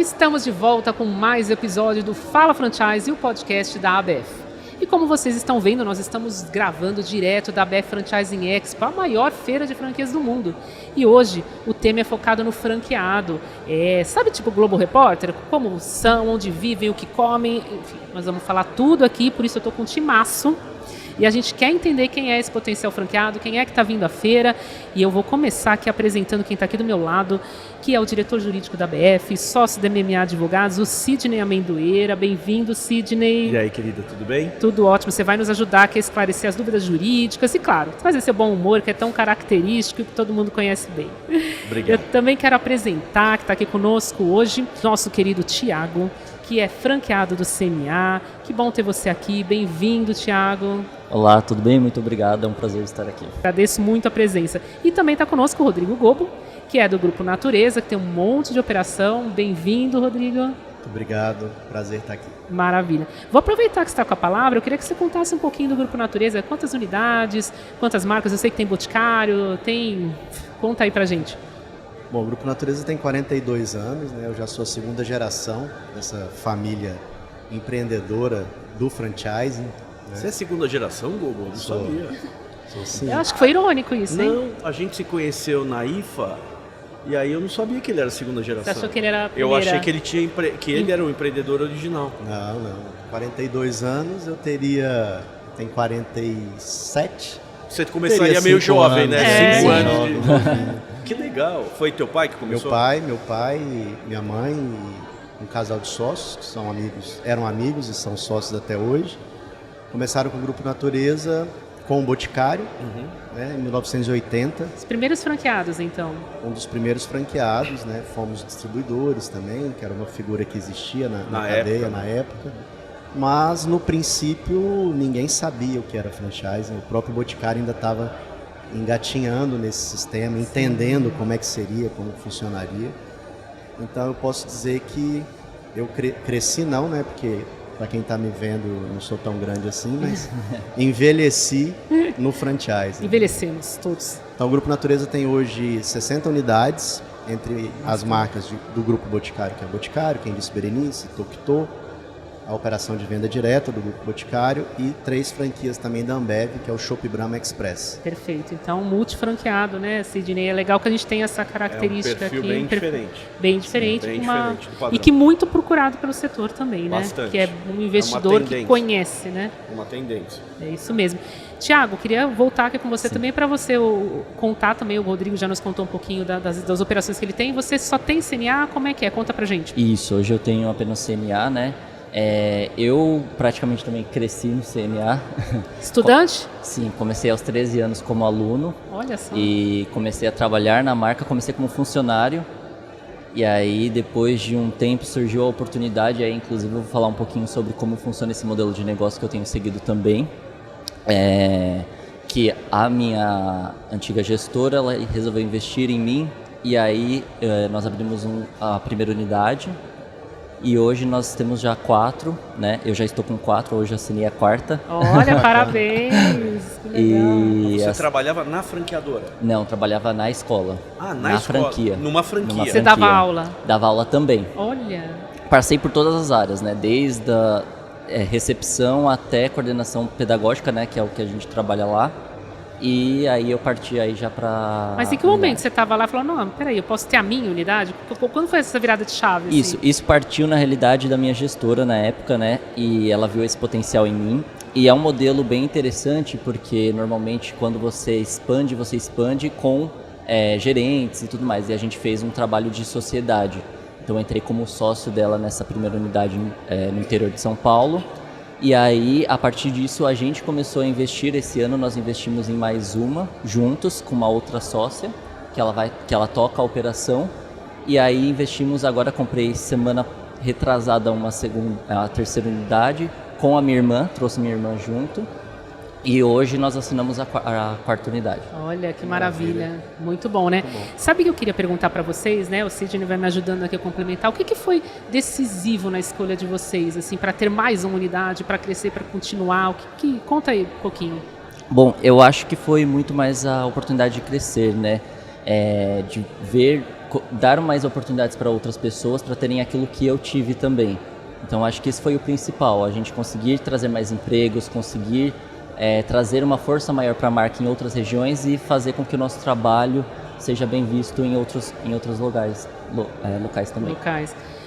Estamos de volta com mais episódio do Fala Franchise, o podcast da ABF. E como vocês estão vendo, nós estamos gravando direto da ABF Franchising Expo, a maior feira de franquias do mundo. E hoje o tema é focado no franqueado. Sabe, tipo Globo Repórter? Como são, onde vivem, o que comem. Enfim, nós vamos falar tudo aqui, por isso eu estou com um timaço. E a gente quer entender quem é esse potencial franqueado, quem é que está vindo à feira. E eu vou começar aqui apresentando quem está aqui do meu lado, que é o diretor jurídico da ABF, sócio da MMA Advogados, o Sidney Amendoeira. Bem-vindo, Sidney. E aí, querida, tudo bem? Tudo ótimo. Você vai nos ajudar aqui a esclarecer as dúvidas jurídicas e, claro, trazer seu bom humor, que é tão característico e que todo mundo conhece bem. Obrigado. Eu também quero apresentar, que está aqui conosco hoje, nosso querido Tiago, que é franqueado do CMA. Que bom ter você aqui. Bem-vindo, Tiago. Olá, tudo bem? Muito obrigado, é um prazer estar aqui. Agradeço muito a presença. E também está conosco o Rodrigo Gobo, que é do Grupo Natureza, que tem um monte de operação. Bem-vindo, Rodrigo. Muito obrigado, prazer estar aqui. Maravilha. Vou aproveitar que você está com a palavra, eu queria que você contasse um pouquinho do Grupo Natureza. Quantas unidades, quantas marcas? Eu sei que tem Boticário, tem... Conta aí pra gente. Bom, o Grupo Natureza tem 42 anos, né? Eu já sou a segunda geração dessa família empreendedora do franchising. Né? Você é segunda geração, Gogo? Não sabia. Sou sim. Eu acho que foi irônico isso, hein? Não, a gente se conheceu na IFA e aí eu não sabia que ele era segunda geração. Você achou que ele era a primeira? Eu achei que ele tinha que ele era um empreendedor original. Não. 42 anos, eu tenho 47. Você começaria meio jovem, né? 5 anos. Jovem. Que legal. Foi teu pai que começou? Meu pai, minha mãe e um casal de sócios que são amigos, eram amigos e são sócios até hoje. Começaram com o Grupo Natureza com o Boticário, né, em 1980. Os primeiros franqueados, então. Um dos primeiros franqueados, né? Fomos distribuidores também, que era uma figura que existia na cadeia na época. Mas, no princípio, ninguém sabia o que era franchising. O próprio Boticário ainda estava engatinhando nesse sistema, entendendo como é que seria, como funcionaria. Então, eu posso dizer que eu cresci não, né? Porque, para quem está me vendo, não sou tão grande assim, mas envelheci no franchising. Envelhecemos, todos. Então, o Grupo Natureza tem hoje 60 unidades, entre as marcas do Grupo Boticário, que é Boticário, quem disse Berenice, Toctô, a operação de venda direta do Grupo Boticário e 3 franquias também da Ambev, que é o Chopp Brahma Express. Perfeito. Então, multifranqueado, né, Sidney? É legal que a gente tenha essa característica perfil aqui. Bem diferente. Bem diferente. Sim, bem diferente do padrão. E que muito procurado pelo setor também, né? Bastante. Que é um investidor que conhece, né? Uma tendência. É isso mesmo. Tiago, queria voltar aqui com você também para você contar também, o Rodrigo já nos contou um pouquinho das operações que ele tem. Você só tem CNA? Como é que é? Conta pra gente. Isso, hoje eu tenho apenas CNA, né? Eu praticamente também cresci no CNA. Estudante? Sim, comecei aos 13 anos como aluno. Olha só. E comecei a trabalhar na marca, comecei como funcionário. E aí, depois de um tempo, surgiu a oportunidade, aí inclusive eu vou falar um pouquinho sobre como funciona esse modelo de negócio que eu tenho seguido também. Que a minha antiga gestora, ela resolveu investir em mim. E aí, nós abrimos a primeira unidade. E hoje nós temos já 4, né? Eu já estou com 4, hoje assinei a 4ª. Olha, parabéns! Que legal. Você trabalhava na franqueadora? Não, trabalhava na escola. Na escola? Franquia. Numa franquia. Você dava aula? Dava aula também. Olha! Passei por todas as áreas, né? Desde a recepção até coordenação pedagógica, né? Que é o que a gente trabalha lá. E aí eu parti aí já para... Mas em que momento você estava lá e falou, não, peraí, eu posso ter a minha unidade? Quando foi essa virada de chave? Assim? Isso partiu na realidade da minha gestora na época, né? E ela viu esse potencial em mim. E é um modelo bem interessante porque normalmente quando você expande com gerentes e tudo mais. E a gente fez um trabalho de sociedade. Então eu entrei como sócio dela nessa primeira unidade no interior de São Paulo. E aí, a partir disso, a gente começou a investir. Esse ano nós investimos em mais uma, juntos, com uma outra sócia, que ela toca a operação. E aí investimos, agora comprei semana retrasada a terceira unidade, com a minha irmã, trouxe minha irmã junto. E hoje nós assinamos a 4ª unidade. Olha, que maravilha. Muito bom, né? Muito bom. Sabe o que eu queria perguntar para vocês, né? O Sidney vai me ajudando aqui a complementar. O que foi decisivo na escolha de vocês, assim, para ter mais uma unidade, para crescer, para continuar? Conta aí um pouquinho. Bom, eu acho que foi muito mais a oportunidade de crescer, né? De ver dar mais oportunidades para outras pessoas para terem aquilo que eu tive também. Então acho que isso foi o principal, a gente conseguir trazer mais empregos, conseguir trazer uma força maior para a marca em outras regiões e fazer com que o nosso trabalho seja bem visto em outros locais também.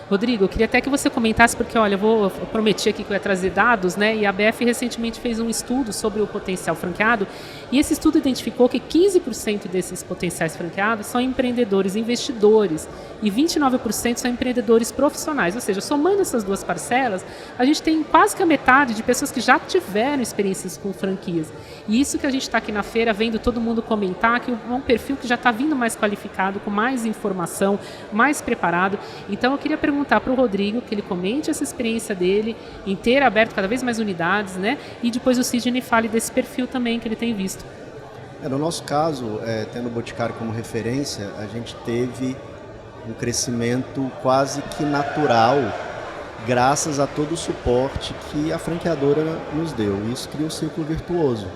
Rodrigo, eu queria até que você comentasse, porque olha, eu prometi aqui que eu ia trazer dados, né? E a ABF recentemente fez um estudo sobre o potencial franqueado, e esse estudo identificou que 15% desses potenciais franqueados são empreendedores investidores e 29% são empreendedores profissionais. Ou seja, somando essas duas parcelas, a gente tem quase que a metade de pessoas que já tiveram experiências com franquias. E isso que a gente está aqui na feira vendo todo mundo comentar, que é um perfil que já está vindo mais qualificado, com mais informação, mais preparado. Então eu queria perguntar para o Rodrigo que ele comente essa experiência dele em ter aberto cada vez mais unidades, né? E depois o Sidney fale desse perfil também que ele tem visto. No nosso caso, tendo o Boticário como referência, a gente teve um crescimento quase que natural graças a todo o suporte que a franqueadora nos deu. Isso cria um círculo virtuoso.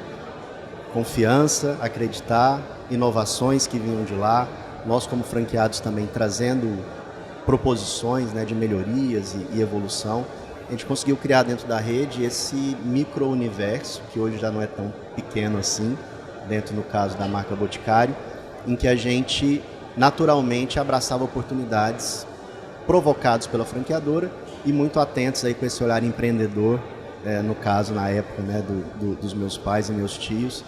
Confiança, acreditar, inovações que vinham de lá, nós como franqueados também trazendo proposições, né, de melhorias e evolução. A gente conseguiu criar dentro da rede esse micro-universo, que hoje já não é tão pequeno assim, dentro, no caso, da marca Boticário, em que a gente naturalmente abraçava oportunidades provocadas pela franqueadora e muito atentos aí com esse olhar empreendedor, no caso, na época, né, dos meus pais e meus tios,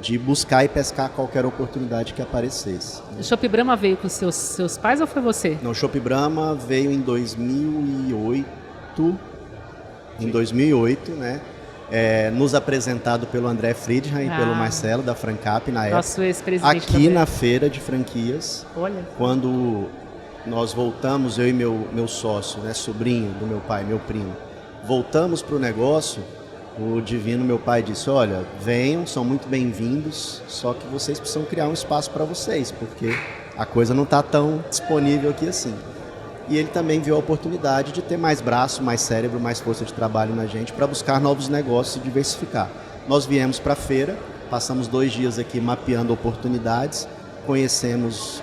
de buscar e pescar qualquer oportunidade que aparecesse. O Chopp Brahma veio com seus pais ou foi você? Não, o Chopp Brahma veio em 2008, né? Nos apresentado pelo André Friedheim e pelo Marcelo da Francap na época. Nosso ex-presidente aqui na feira de franquias. Olha. Quando nós voltamos, eu e meu sócio, né, sobrinho do meu pai, meu primo, voltamos para o negócio. O divino meu pai disse, olha, venham, são muito bem-vindos, só que vocês precisam criar um espaço para vocês, porque a coisa não está tão disponível aqui assim. E ele também viu a oportunidade de ter mais braço, mais cérebro, mais força de trabalho na gente para buscar novos negócios e diversificar. Nós viemos para a feira, passamos 2 dias aqui mapeando oportunidades, conhecemos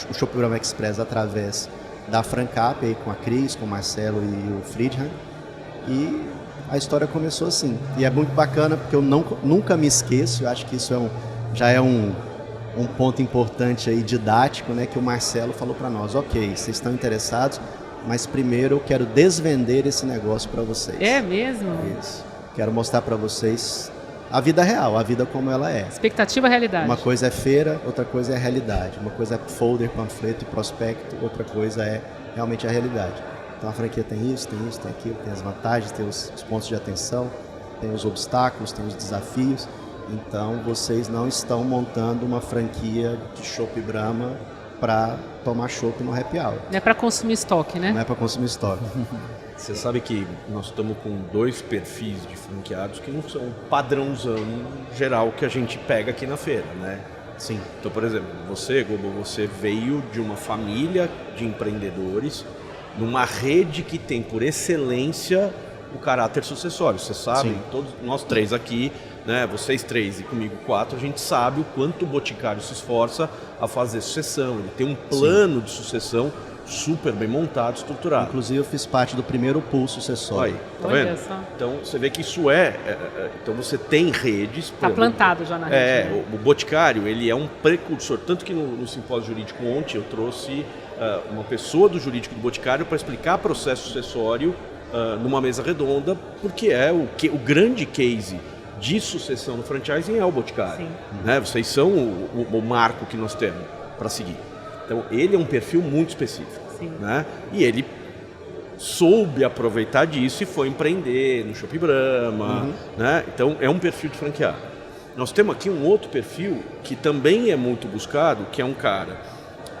o Chopp Brahma Express através da Francap, aí com a Cris, com o Marcelo e o Friedheim, e a história começou assim. E é muito bacana porque eu nunca me esqueço, eu acho que isso já é um ponto importante aí, didático, né, que o Marcelo falou para nós. Ok, vocês estão interessados, mas primeiro eu quero desvender esse negócio para vocês. É mesmo? Isso. Quero mostrar para vocês a vida real, a vida como ela é. Expectativa e realidade. Uma coisa é feira, outra coisa é a realidade. Uma coisa é folder, panfleto e prospecto, outra coisa é realmente a realidade. Então a franquia tem isso, tem aquilo, tem as vantagens, tem os pontos de atenção, tem os obstáculos, tem os desafios. Então vocês não estão montando uma franquia de Chopp Brahma para tomar chopp no happy hour. Não é para consumir estoque, né? Não é para consumir estoque. Você sabe que nós estamos com 2 perfis de franqueados que não são padrãozão geral que a gente pega aqui na feira, né? Sim. Então, por exemplo, você, Gobo, você veio de uma família de empreendedores numa rede que tem por excelência o caráter sucessório. Você sabe, todos nós 3 aqui, né, vocês 3 e comigo 4, a gente sabe o quanto o Boticário se esforça a fazer sucessão. Ele tem um plano de sucessão super bem montado, estruturado. Inclusive eu fiz parte do primeiro pool sucessório. Aí, tá vendo? Só. Então você vê que isso então você tem redes. Está plantado já na rede. Né? O Boticário, ele é um precursor, tanto que no simpósio jurídico ontem eu trouxe uma pessoa do jurídico do Boticário para explicar processo sucessório numa mesa redonda, porque é o grande case de sucessão no franchising é o Boticário. Né? Vocês são o marco que nós temos para seguir. Então ele é um perfil muito específico. Né? E ele soube aproveitar disso e foi empreender no Chopp Brahma. Né? Então é um perfil de franqueado. Nós temos aqui um outro perfil que também é muito buscado, que é um cara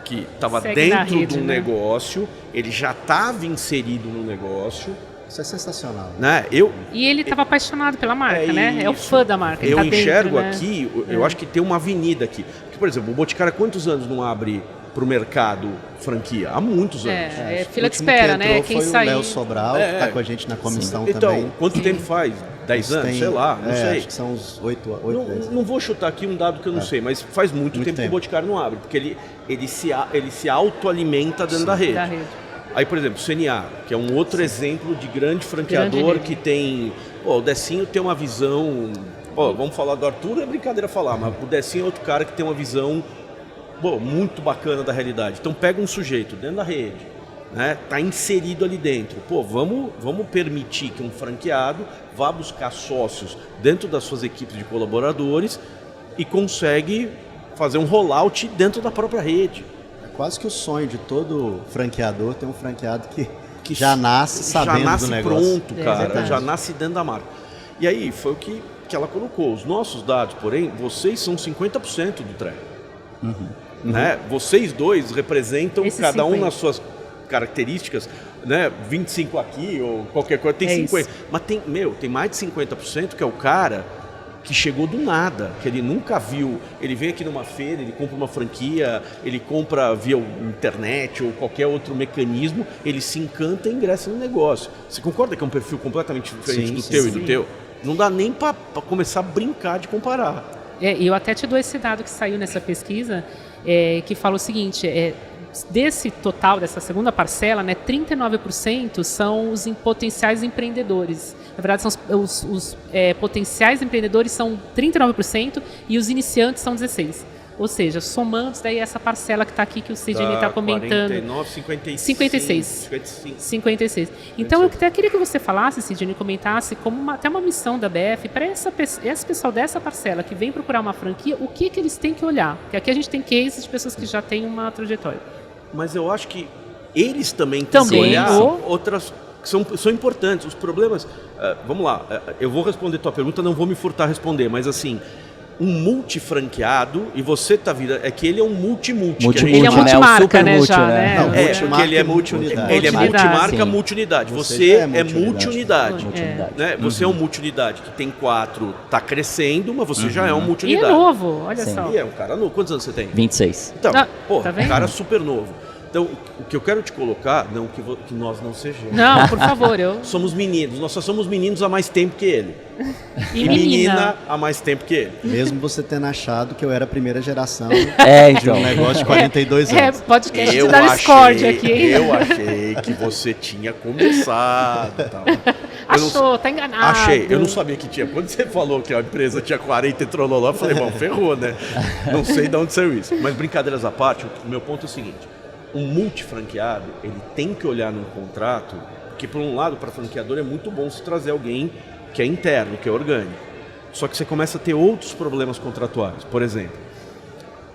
que estava dentro de um negócio, ele já estava inserido no negócio. Isso é sensacional. Né? E ele estava apaixonado pela marca, né? É o fã da marca. Eu enxergo dentro, aqui, eu acho que tem uma avenida aqui. Porque, por exemplo, o Boticário há quantos anos não abre para o mercado franquia? Há muitos anos. Fila de espera, né? Quem saiu? O Léo Sobral, que está com a gente na comissão também. Então, quanto tempo faz? 10 anos, sei lá, não sei. Acho que são uns 8, 10 anos. Não vou chutar aqui um dado que eu não sei, mas faz muito tempo que o Boticário não abre, porque ele se autoalimenta dentro da rede. Aí, por exemplo, o CNA, que é um outro exemplo de grande franqueador que tem... o Decinho tem uma visão... vamos falar do Arthur, é brincadeira falar, mas o Decinho é outro cara que tem uma visão muito bacana da realidade. Então pega um sujeito dentro da rede, né, tá inserido ali dentro. Vamos permitir que um franqueado vá buscar sócios dentro das suas equipes de colaboradores e consegue fazer um rollout dentro da própria rede. Quase que o sonho de todo franqueador ter um franqueado que já nasce sabendo já nasce do negócio. Pronto, cara, já nasce dentro da marca. E aí foi o que ela colocou. Os nossos dados, porém, vocês são 50% do treco. Né? Vocês dois representam cada um nas suas características, né? 25 aqui ou qualquer coisa, tem 50. Isso. Mas tem mais de 50% que é o cara que chegou do nada, que ele nunca viu, ele vem aqui numa feira, ele compra uma franquia, ele compra via internet ou qualquer outro mecanismo, ele se encanta e ingressa no negócio. Você concorda que é um perfil completamente diferente do teu e do teu? Não dá nem para começar a brincar de comparar. Eu até te dou esse dado que saiu nessa pesquisa, que fala o seguinte, desse total, dessa segunda parcela, né, 39% são os potenciais empreendedores. Na verdade, são os potenciais empreendedores são 39% e os iniciantes são 16%. Ou seja, somando daí essa parcela que está aqui, que o Sidney está comentando. 49, 55. 56. Então, eu até queria que você falasse, Sidney, comentasse como até uma missão da BF para esse pessoal dessa parcela que vem procurar uma franquia, o que eles têm que olhar. Porque aqui a gente tem cases de pessoas que já têm uma trajetória. Mas eu acho que eles também têm que olhar outras que são importantes. Os problemas... vamos lá, eu vou responder tua pergunta, não vou me furtar a responder, mas assim... Um multifranqueado, e você tá vendo, é que ele é um multi-multi. Ele é multimarca, né, já, né? Não, porque ele é multi-unidade. Ele é multimarca, multi-unidade. Você é multi-unidade. Né? Você é um multi-unidade que tem 4, tá crescendo, mas você já é um multi-unidade. E é novo, olha só. E é um cara novo. Quantos anos você tem? 26. Então, tá um cara super novo. Então, o que eu quero te colocar, não que nós não sejamos. Não, por favor, Somos meninos, nós só somos meninos há mais tempo que ele. E menina há mais tempo que ele. Mesmo você tendo achado que eu era a primeira geração então. de um negócio de 42 anos. Podcast da Discord aqui. Eu achei que você tinha começado. Achou, tá enganado. Achei, eu não sabia que tinha. Quando você falou que a empresa tinha 40 e trololó, eu falei, bom, ferrou, né? Não sei de onde saiu isso. Mas brincadeiras à parte, o meu ponto é o seguinte. Um multifranqueado, ele tem que olhar num contrato, porque por um lado, para franqueador é muito bom se trazer alguém que é interno, que é orgânico. Só que você começa a ter outros problemas contratuais. Por exemplo,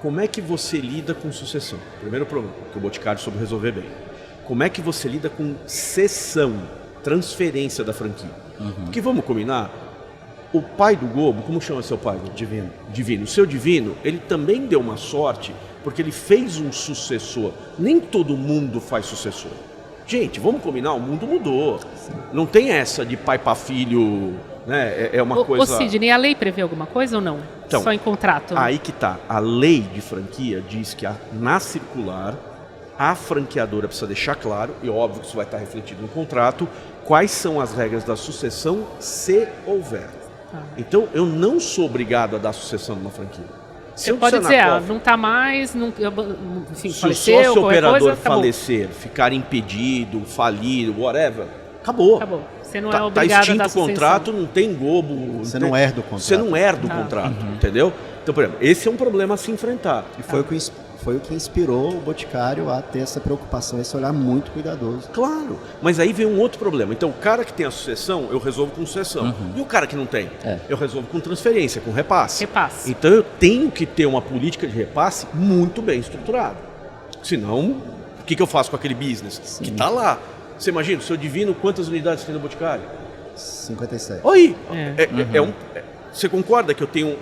como é que você lida com sucessão? Primeiro problema, que o Boticário soube resolver bem. Como é que você lida com cessão, transferência da franquia? Porque vamos combinar, o pai do Globo, como chama seu pai? Divino. O seu Divino, ele também deu uma sorte, porque ele fez um sucessor. Nem todo mundo faz sucessor. Gente, vamos combinar, o mundo mudou. Sim. Não tem essa de pai para filho, né? É uma coisa... Ô Sidney, a lei prevê alguma coisa ou não? Então, só em contrato? Aí que tá. A lei de franquia diz que na circular, a franqueadora precisa deixar claro, e óbvio que isso vai estar refletido no contrato, quais são as regras da sucessão, se houver. Então, eu não sou obrigado a dar sucessão numa franquia. Você pode dizer, não está mais, enfim, se faleceu, o sócio-operador coisa, falecer, ficar impedido, falir, whatever, acabou. Você não é obrigado a dar extinto o contrato, não tem Globo. Você não herda o contrato. Você não herda o contrato, entendeu? Então, por exemplo, esse é um problema a se enfrentar. E foi o que inspirou o Boticário a ter essa preocupação, esse olhar muito cuidadoso. Claro, mas aí vem um outro problema. Então, o cara que tem a sucessão, eu resolvo com sucessão. E o cara que não tem? Eu resolvo com transferência, com repasse. Então, eu tenho que ter uma política de repasse muito bem estruturada. Senão, o que eu faço com aquele business? Sim. Que está lá. Você imagina, o seu Divino, quantas unidades tem no Boticário? 57. Oi! Você concorda que eu tenho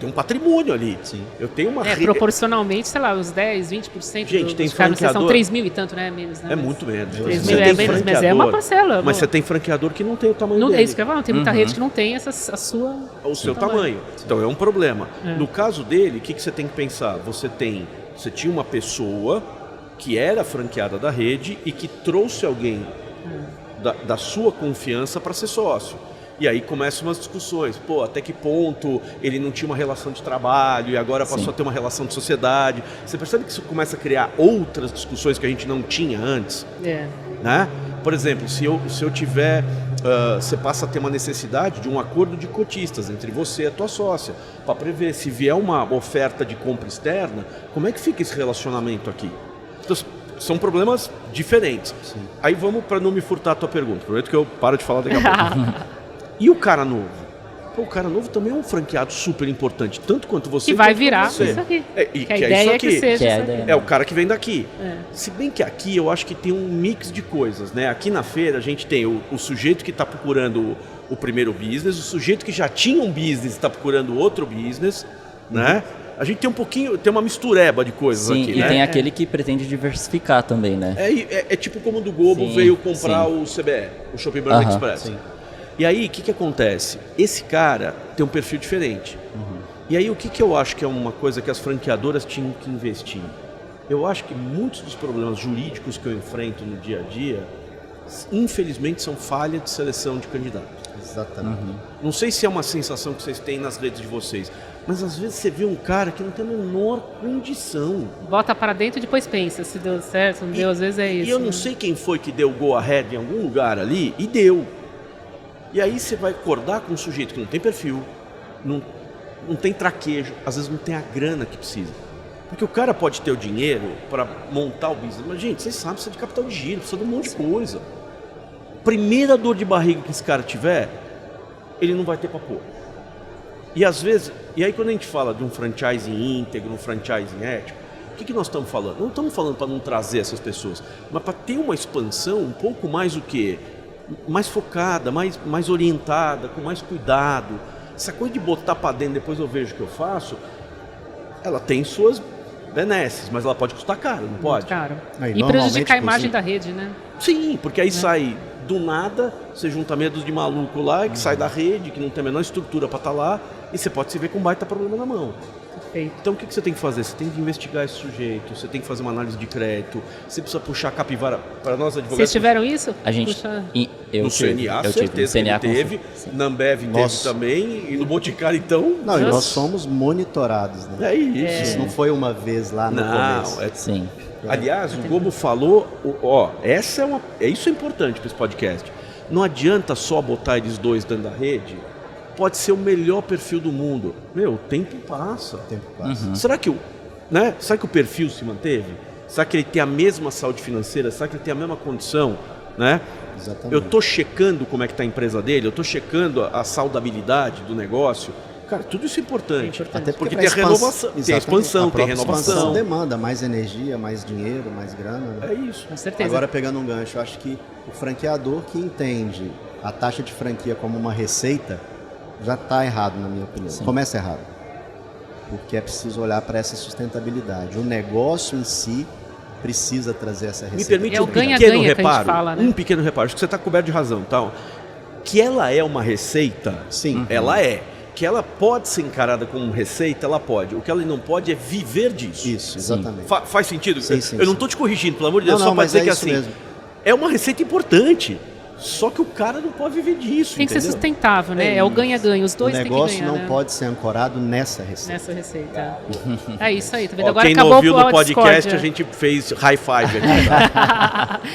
um patrimônio ali? Sim. Eu tenho uma proporcionalmente, sei lá, os 10, 20%. Gente, tem franqueador... São 3 mil e tanto, né? Menos, né? É muito menos. 3 mil é menos, mas é uma parcela. Mas você tem franqueador que não tem o tamanho dele. É isso que eu falo, tem muita rede que não tem o seu tamanho. Então é um problema. No caso dele, o que você tem que pensar? Você tinha uma pessoa que era franqueada da rede e que trouxe alguém da sua confiança para ser sócio. E aí começam umas discussões, pô, até que ponto ele não tinha uma relação de trabalho e agora passou a ter uma relação de sociedade. Você percebe que isso começa a criar outras discussões que a gente não tinha antes? Né? Por exemplo, se eu tiver, você passa a ter uma necessidade de um acordo de cotistas entre você e a tua sócia, para prever se vier uma oferta de compra externa, como é que fica esse relacionamento aqui? Então, são problemas diferentes. Sim. Aí vamos para não me furtar a tua pergunta, prometo que eu paro de falar daqui a pouco. E o cara novo? Pô, o cara novo também é um franqueado super importante, tanto quanto você. Que vai virar isso aqui. Que a ideia é que seja isso aqui. É o cara que vem daqui. Se bem que aqui eu acho que tem um mix de coisas, né? Aqui na feira a gente tem o sujeito que está procurando o primeiro business, o sujeito que já tinha um business e está procurando outro business, né? A gente tem um pouquinho, tem uma mistureba de coisas aqui, e né? tem aquele que pretende diversificar também, né? É tipo como o do Globo veio comprar o CBE, o Shopping Brand Express. Sim. E aí, o que acontece? Esse cara tem um perfil diferente. E aí, o que eu acho que é uma coisa que as franqueadoras tinham que investir? Eu acho que muitos dos problemas jurídicos que eu enfrento no dia a dia, infelizmente, são falha de seleção de candidato. Exatamente. Não sei se é uma sensação que vocês têm nas redes de vocês, mas às vezes você vê um cara que não tem a menor condição. Bota para dentro e depois pensa se deu certo, se não deu, às vezes é isso. E eu não sei quem foi que deu go ahead em algum lugar ali, e deu. E aí você vai acordar com um sujeito que não tem perfil, não tem traquejo, às vezes não tem a grana que precisa. Porque o cara pode ter o dinheiro para montar o business, mas gente, vocês sabem, precisa de capital de giro, precisa de um monte de coisa. Primeira dor de barriga que esse cara tiver, ele não vai ter para pôr. E às vezes, e aí quando a gente fala de um franchising íntegro, um franchising ético, o que nós estamos falando? Não estamos falando para não trazer essas pessoas, mas para ter uma expansão um pouco mais o quê? Mais focada, mais orientada, com mais cuidado. Essa coisa de botar para dentro, depois eu vejo o que eu faço, ela tem suas benesses, mas ela pode custar caro, não pode? Caro. Aí, E prejudicar a por imagem exemplo, da rede, né? Sim, porque aí sai do nada, você junta medos de maluco lá, que sai da rede, que não tem a menor estrutura para estar lá, e você pode se ver com um baita problema na mão. Perfeito. Então o que você tem que fazer? Você tem que investigar esse sujeito, você tem que fazer uma análise de crédito, você precisa puxar a capivara para nós advogados. Vocês tiveram isso? A gente... Puxa. No CNA, certeza que ele teve, na Ambev teve também, e no Boticário então... Não, e nós somos monitorados, né? É isso. Isso não foi uma vez lá no começo. Sim. Aliás, o Globo falou, isso é importante para esse podcast. Não adianta só botar eles dois dentro da rede, pode ser o melhor perfil do mundo. Meu, o tempo passa. O tempo passa. Será que o perfil se manteve? Será que ele tem a mesma saúde financeira? Será que ele tem a mesma condição? Né? Exatamente. Eu estou checando como é que está a empresa dele, eu estou checando a saudabilidade do negócio. Cara, tudo isso é importante. Até porque tem a renovação, tem a expansão, tem a renovação. Expansão demanda mais energia, mais dinheiro, mais grana. Né? É isso. Com certeza. Agora, pegando um gancho, eu acho que o franqueador que entende a taxa de franquia como uma receita já está errado, na minha opinião. Sim. Começa errado. Porque é preciso olhar para essa sustentabilidade. O negócio em si precisa trazer essa receita. Me permite o um pequeno ganha-ganha que a gente reparo, fala, né? um pequeno reparo, acho que você está coberto de razão. Então, que ela é uma receita, Sim. ela é. Que ela pode ser encarada como receita, ela pode. O que ela não pode é viver disso. Isso, exatamente. Faz sentido? Sim, Eu não sim. estou te corrigindo, pelo amor de Deus, Não, só para mas dizer é que isso assim, mesmo. é uma receita importante. Só que o cara não pode viver disso, Tem que ser entendeu? sustentável, né? É o ganha-ganha, os dois O têm que negócio ganhar, não né? pode ser ancorado nessa receita. Nessa receita. É isso aí, tá vendo? Ó, Agora quem não acabou ouviu no a podcast, discórdia. a gente fez high five aqui.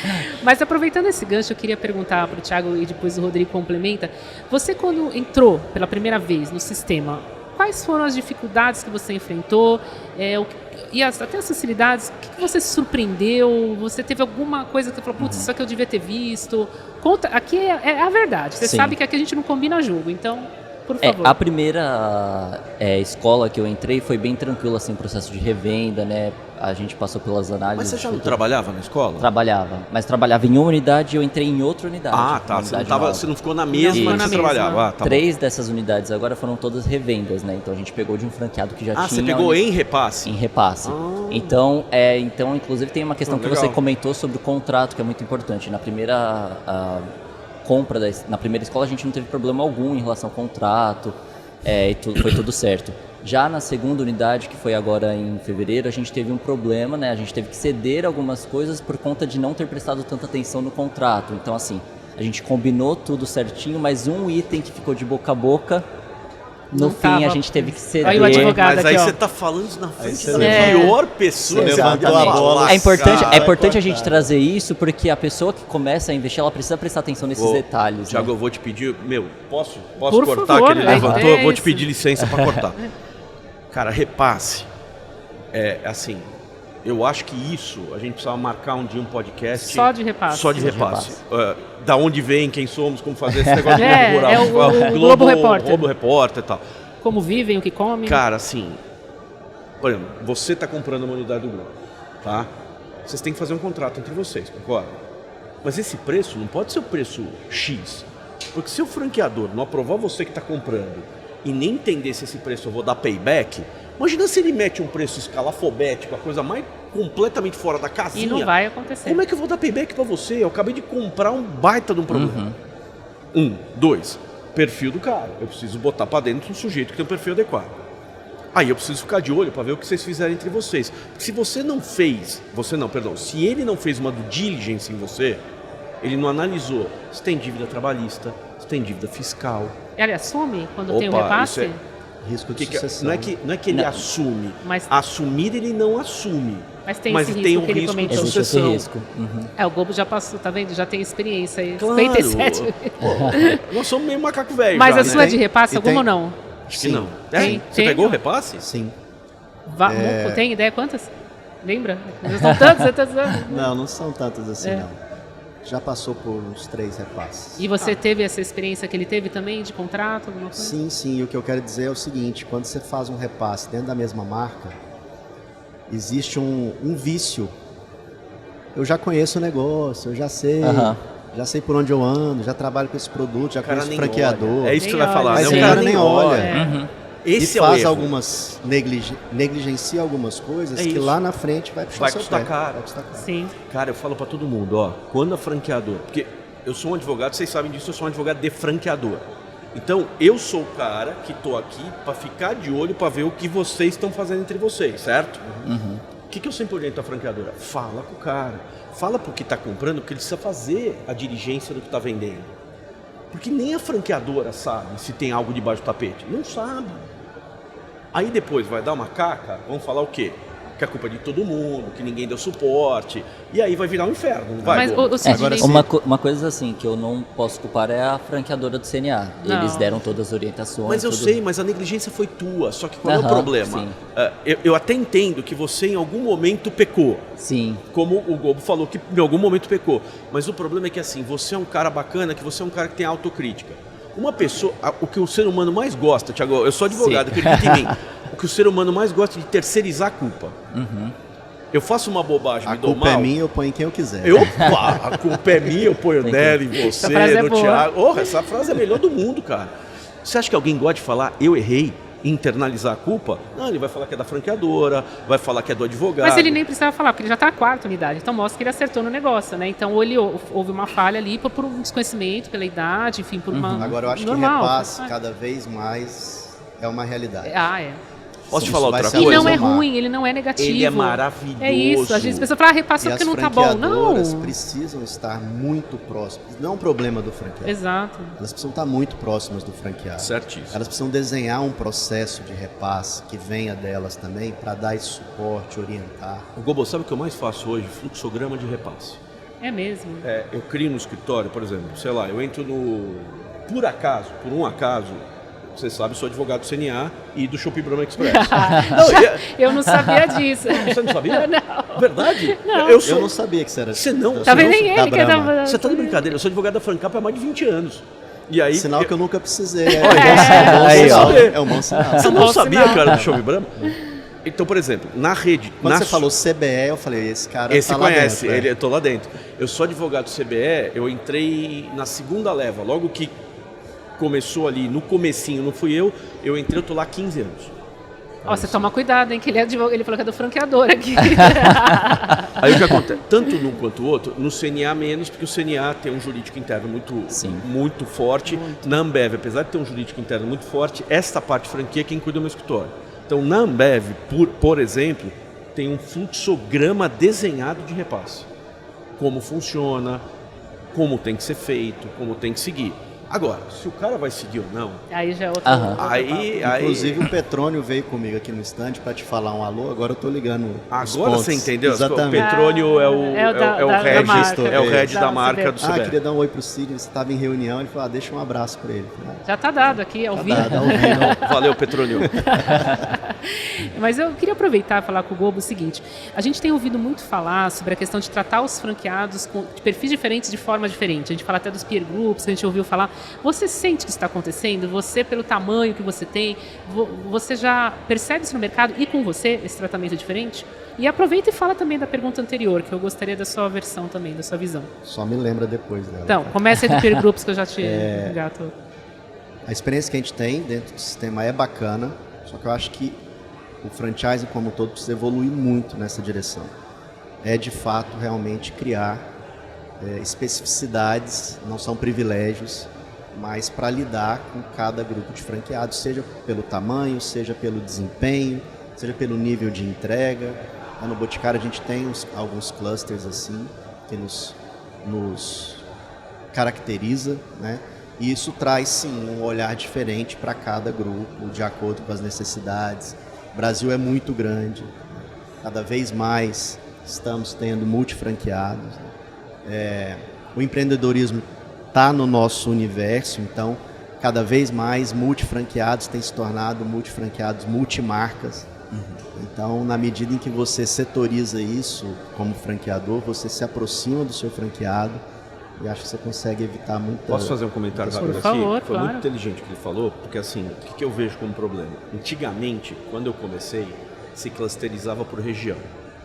Mas aproveitando esse gancho, eu queria perguntar para o Thiago e depois o Rodrigo complementa. Você, quando entrou pela primeira vez no sistema, quais foram as dificuldades que você enfrentou? Até as facilidades, o que você se surpreendeu? Você teve alguma coisa que você falou, putz, isso aqui eu devia ter visto? Conta, aqui é a verdade. Você Sim. sabe que aqui a gente não combina jogo, então, por favor. A primeira escola que eu entrei foi bem tranquilo, assim, o processo de revenda, né? A gente passou pelas análises. Mas você já não tudo. trabalhava na escola? Trabalhava, mas trabalhava em uma unidade e eu entrei em outra unidade. Ah, tá. Uma unidade nova. Você não ficou na mesma ficou que na você mesma. trabalhava. Ah, tá bom. 3 dessas unidades agora foram todas revendas, né? Então a gente pegou de um franqueado que já tinha... Você pegou em repasse? Em repasse. Então, inclusive tem uma questão que legal. você comentou sobre o contrato, que é muito importante. Na primeira compra, na primeira escola a gente não teve problema algum em relação ao contrato, foi tudo certo. Já na segunda unidade, que foi agora em fevereiro, a gente teve um problema, né? A gente teve que ceder algumas coisas por conta de não ter prestado tanta atenção no contrato. Então, assim, A gente combinou tudo certinho, mas um item que ficou de boca a boca, no Não fim tava. a gente teve que ceder. Aí o advogado Mas aqui, aí ó. você tá falando isso na frente da É. pior pessoa. Você que levantou podia a bola. falar, É importante, cara. é importante a gente trazer isso, porque a pessoa que começa a investir, ela precisa prestar atenção nesses detalhes. Tiago, né? eu vou te pedir, posso Por cortar favor, que ele né? levantou? É Eu vou te isso. pedir licença para cortar. Cara, repasse. É assim, eu acho que isso, a gente precisava marcar um dia um podcast. Só de repasse. Só de repasse. Da onde vem, quem somos, como fazer esse negócio de É, Globo Rural. é o Globo Repórter. Globo Repórter e tal. Como vivem, o que comem. Cara, assim, por exemplo, você está comprando uma unidade do Globo, tá? Vocês têm que fazer um contrato entre vocês, concorda? Mas esse preço não pode ser o preço X. Porque se o franqueador não aprovar você que está comprando e nem entender se esse preço eu vou dar payback, imagina se ele mete um preço escalafobético, a coisa mais completamente fora da casinha. E não vai acontecer. Como é que eu vou dar payback para você? Eu acabei de comprar um baita de um problema. 2, perfil do cara. Eu preciso botar para dentro um sujeito que tem um perfil adequado. Aí eu preciso ficar de olho para ver o que vocês fizeram entre vocês. Se você não fez, se ele não fez uma due diligence em você, ele não analisou se tem dívida trabalhista, se tem dívida fiscal. Ele assume quando tem o Opa, repasse? isso Risco de sucessão. não é que ele assume. Mas- Assumir ele não assume. Mas tem Mas esse tem risco um que ele risco de comentou. Existe esse sucessão. risco. Uhum. O Globo já passou, tá vendo? Já tem experiência aí. Claro. 57. Pô, nós somos meio macaco velho. Mas já, a sua é né? de repasse E alguma tem- ou não? Acho que Sim. não. Tem? Você Tem, pegou o não. repasse? Sim. Tem ideia quantas? Lembra? Já são tantos, é tantos anos. Não são tantas assim, É. não. Já passou por uns 3 repasses. E você teve essa experiência que ele teve também, de contrato, alguma coisa? Sim. E o que eu quero dizer é o seguinte: quando você faz um repasse dentro da mesma marca, existe um vício. Eu já conheço o negócio, eu já sei. Aham. Já sei por onde eu ando, já trabalho com esse produto, já O cara conheço o nem franqueador. olha. É isso que você Nem vai falar, olha. né? Mas o cara nem olha. É. Esse e é o faz erro. algumas negligencia algumas coisas É que isso. lá na frente vai puxar Vai seu custar pé. caro. Vai custar caro. Sim. Cara, eu falo pra todo mundo, ó, quando a franqueador, porque eu sou um advogado, vocês sabem disso, eu sou um advogado de franqueador. Então, eu sou o cara que tô aqui pra ficar de olho pra ver o que vocês estão fazendo entre vocês, certo? O que eu sempre oriento a franqueadora? Fala com o cara. Fala pro que tá comprando, porque ele precisa fazer a diligência do que tá vendendo. Porque nem a franqueadora sabe se tem algo debaixo do tapete. Não sabe. Aí depois vai dar uma caca, vão falar o quê? Que a culpa é de todo mundo, que ninguém deu suporte. E aí vai virar um inferno, não vai? Mas Gomes? o Sidney... Agora sim. Uma coisa assim que eu não posso culpar é a franqueadora do CNA. Não. Eles deram todas as orientações. Mas eu tudo. sei, mas a negligência foi tua. Só que qual é o Aham, problema? sim. Eu até entendo que você em algum momento pecou. Sim. Como o Globo falou que em algum momento pecou. Mas o problema é que assim, você é um cara bacana, que você é um cara que tem autocrítica. Uma pessoa, o que o ser humano mais gosta, Thiago, eu sou advogado, Sim. acredita em mim. O que o ser humano mais gosta é de terceirizar a culpa. Eu faço uma bobagem, A me dou culpa mal. é minha, eu ponho em quem eu quiser. Opa, a culpa é minha, eu ponho nela, em você, Essa frase é no boa. Thiago. Oh, essa frase é a melhor do mundo, cara. Você acha que alguém gosta de falar, eu errei, e internalizar a culpa? Não, ele vai falar que é da franqueadora, vai falar que é do advogado. Mas ele nem precisava falar, porque ele já está na 4ª unidade. Então mostra que ele acertou no negócio, né? Então ou ele houve uma falha ali por um desconhecimento, pela idade, enfim, por uma... Agora eu acho normal, que repasse faz parte. cada vez mais é uma realidade. É. Posso te Isso falar vai outra ser E coisa? não é normal. ruim, ele não é negativo. Ele é maravilhoso. É isso, às vezes a pessoa fala, repassou E porque as não tá bom. franqueadoras Não. precisam estar muito próximas. Não é um problema do franqueador. Exato. Elas precisam estar muito próximas do franqueado. Certíssimo. Elas precisam desenhar um processo de repasse que venha delas também para dar esse suporte, orientar. O Gobo, sabe o que eu mais faço hoje? Fluxograma de repasse. É mesmo. Eu crio no escritório, por exemplo, sei lá, eu entro no... Por um acaso, você sabe, sou advogado do CNA e do Shopee Brahma Express. Eu não sabia disso. Você não sabia? Não. Verdade? Não. Eu sou... Eu não sabia que você era. Você não- Tá vendo? você Nem da ele que Brahma. tava... Você tá de brincadeira? Eu sou advogado da Francap há mais de 20 anos. E aí... Sinal que eu nunca precisei. É, Aí, ó. é um bom sinal. Você Bom não sabia, sinal. cara, do Shopee Brahma? Então, por exemplo, na rede... Quando na você falou CBE, eu falei, esse cara Esse tá lá conhece, dentro, eu tô lá dentro. Eu sou advogado do CBE, eu entrei na segunda leva, logo que começou ali, no comecinho, não fui eu entrei, eu tô lá há 15 anos. Ó, você toma cuidado, hein, que ele é advogado, ele falou que é do franqueador aqui. Aí o que acontece? Tanto num quanto o outro, no CNA menos, porque o CNA tem um jurídico interno muito forte. Na Ambev, apesar de ter um jurídico interno muito forte, esta parte franquia é quem cuida do meu escritório. Então, na Ambev, por exemplo, tem um fluxograma desenhado de repasse. Como funciona, como tem que ser feito, como tem que seguir. Agora, se o cara vai seguir ou não... Aí já é outro... Inclusive o Petrônio veio comigo aqui no stand para te falar um alô, agora eu tô ligando. Agora você entendeu? Exatamente. O Petrônio é o head da marca do CBF. Queria dar um oi pro Cid, você estava em reunião, ele falou, deixa um abraço para ele. Já tá dado aqui, ao vivo. Valeu, Petrônio. Mas eu queria aproveitar e falar com o Gobo o seguinte, a gente tem ouvido muito falar sobre a questão de tratar os franqueados de perfis diferentes de forma diferente. A gente fala até dos peer groups, a gente ouviu falar. Você sente que isso está acontecendo? Você, pelo tamanho que você tem, você já percebe isso no mercado e com você esse tratamento diferente? E aproveita e fala também da pergunta anterior, que eu gostaria da sua versão também, da sua visão. Só me lembra depois dela. Então, começa aí do peer groups que eu já te gato. A experiência que a gente tem dentro do sistema é bacana, só que eu acho que o franchising como um todo precisa evoluir muito nessa direção. É de fato realmente criar especificidades, não são privilégios, mas para lidar com cada grupo de franqueados, seja pelo tamanho, seja pelo desempenho, seja pelo nível de entrega. No Boticário a gente tem alguns clusters assim, que nos caracteriza, né? E isso traz sim um olhar diferente para cada grupo, de acordo com as necessidades. O Brasil é muito grande, cada vez mais estamos tendo multifranqueados. O empreendedorismo está no nosso universo, então cada vez mais multifranqueados têm se tornado multifranqueados multimarcas. Então, na medida em que você setoriza isso como franqueador, você se aproxima do seu franqueado e acho que você consegue evitar muita... Posso fazer um comentário rápido aqui? Favor, Foi claro. muito inteligente o que ele falou, porque assim, o que eu vejo como problema? Antigamente, quando eu comecei, se clusterizava por região.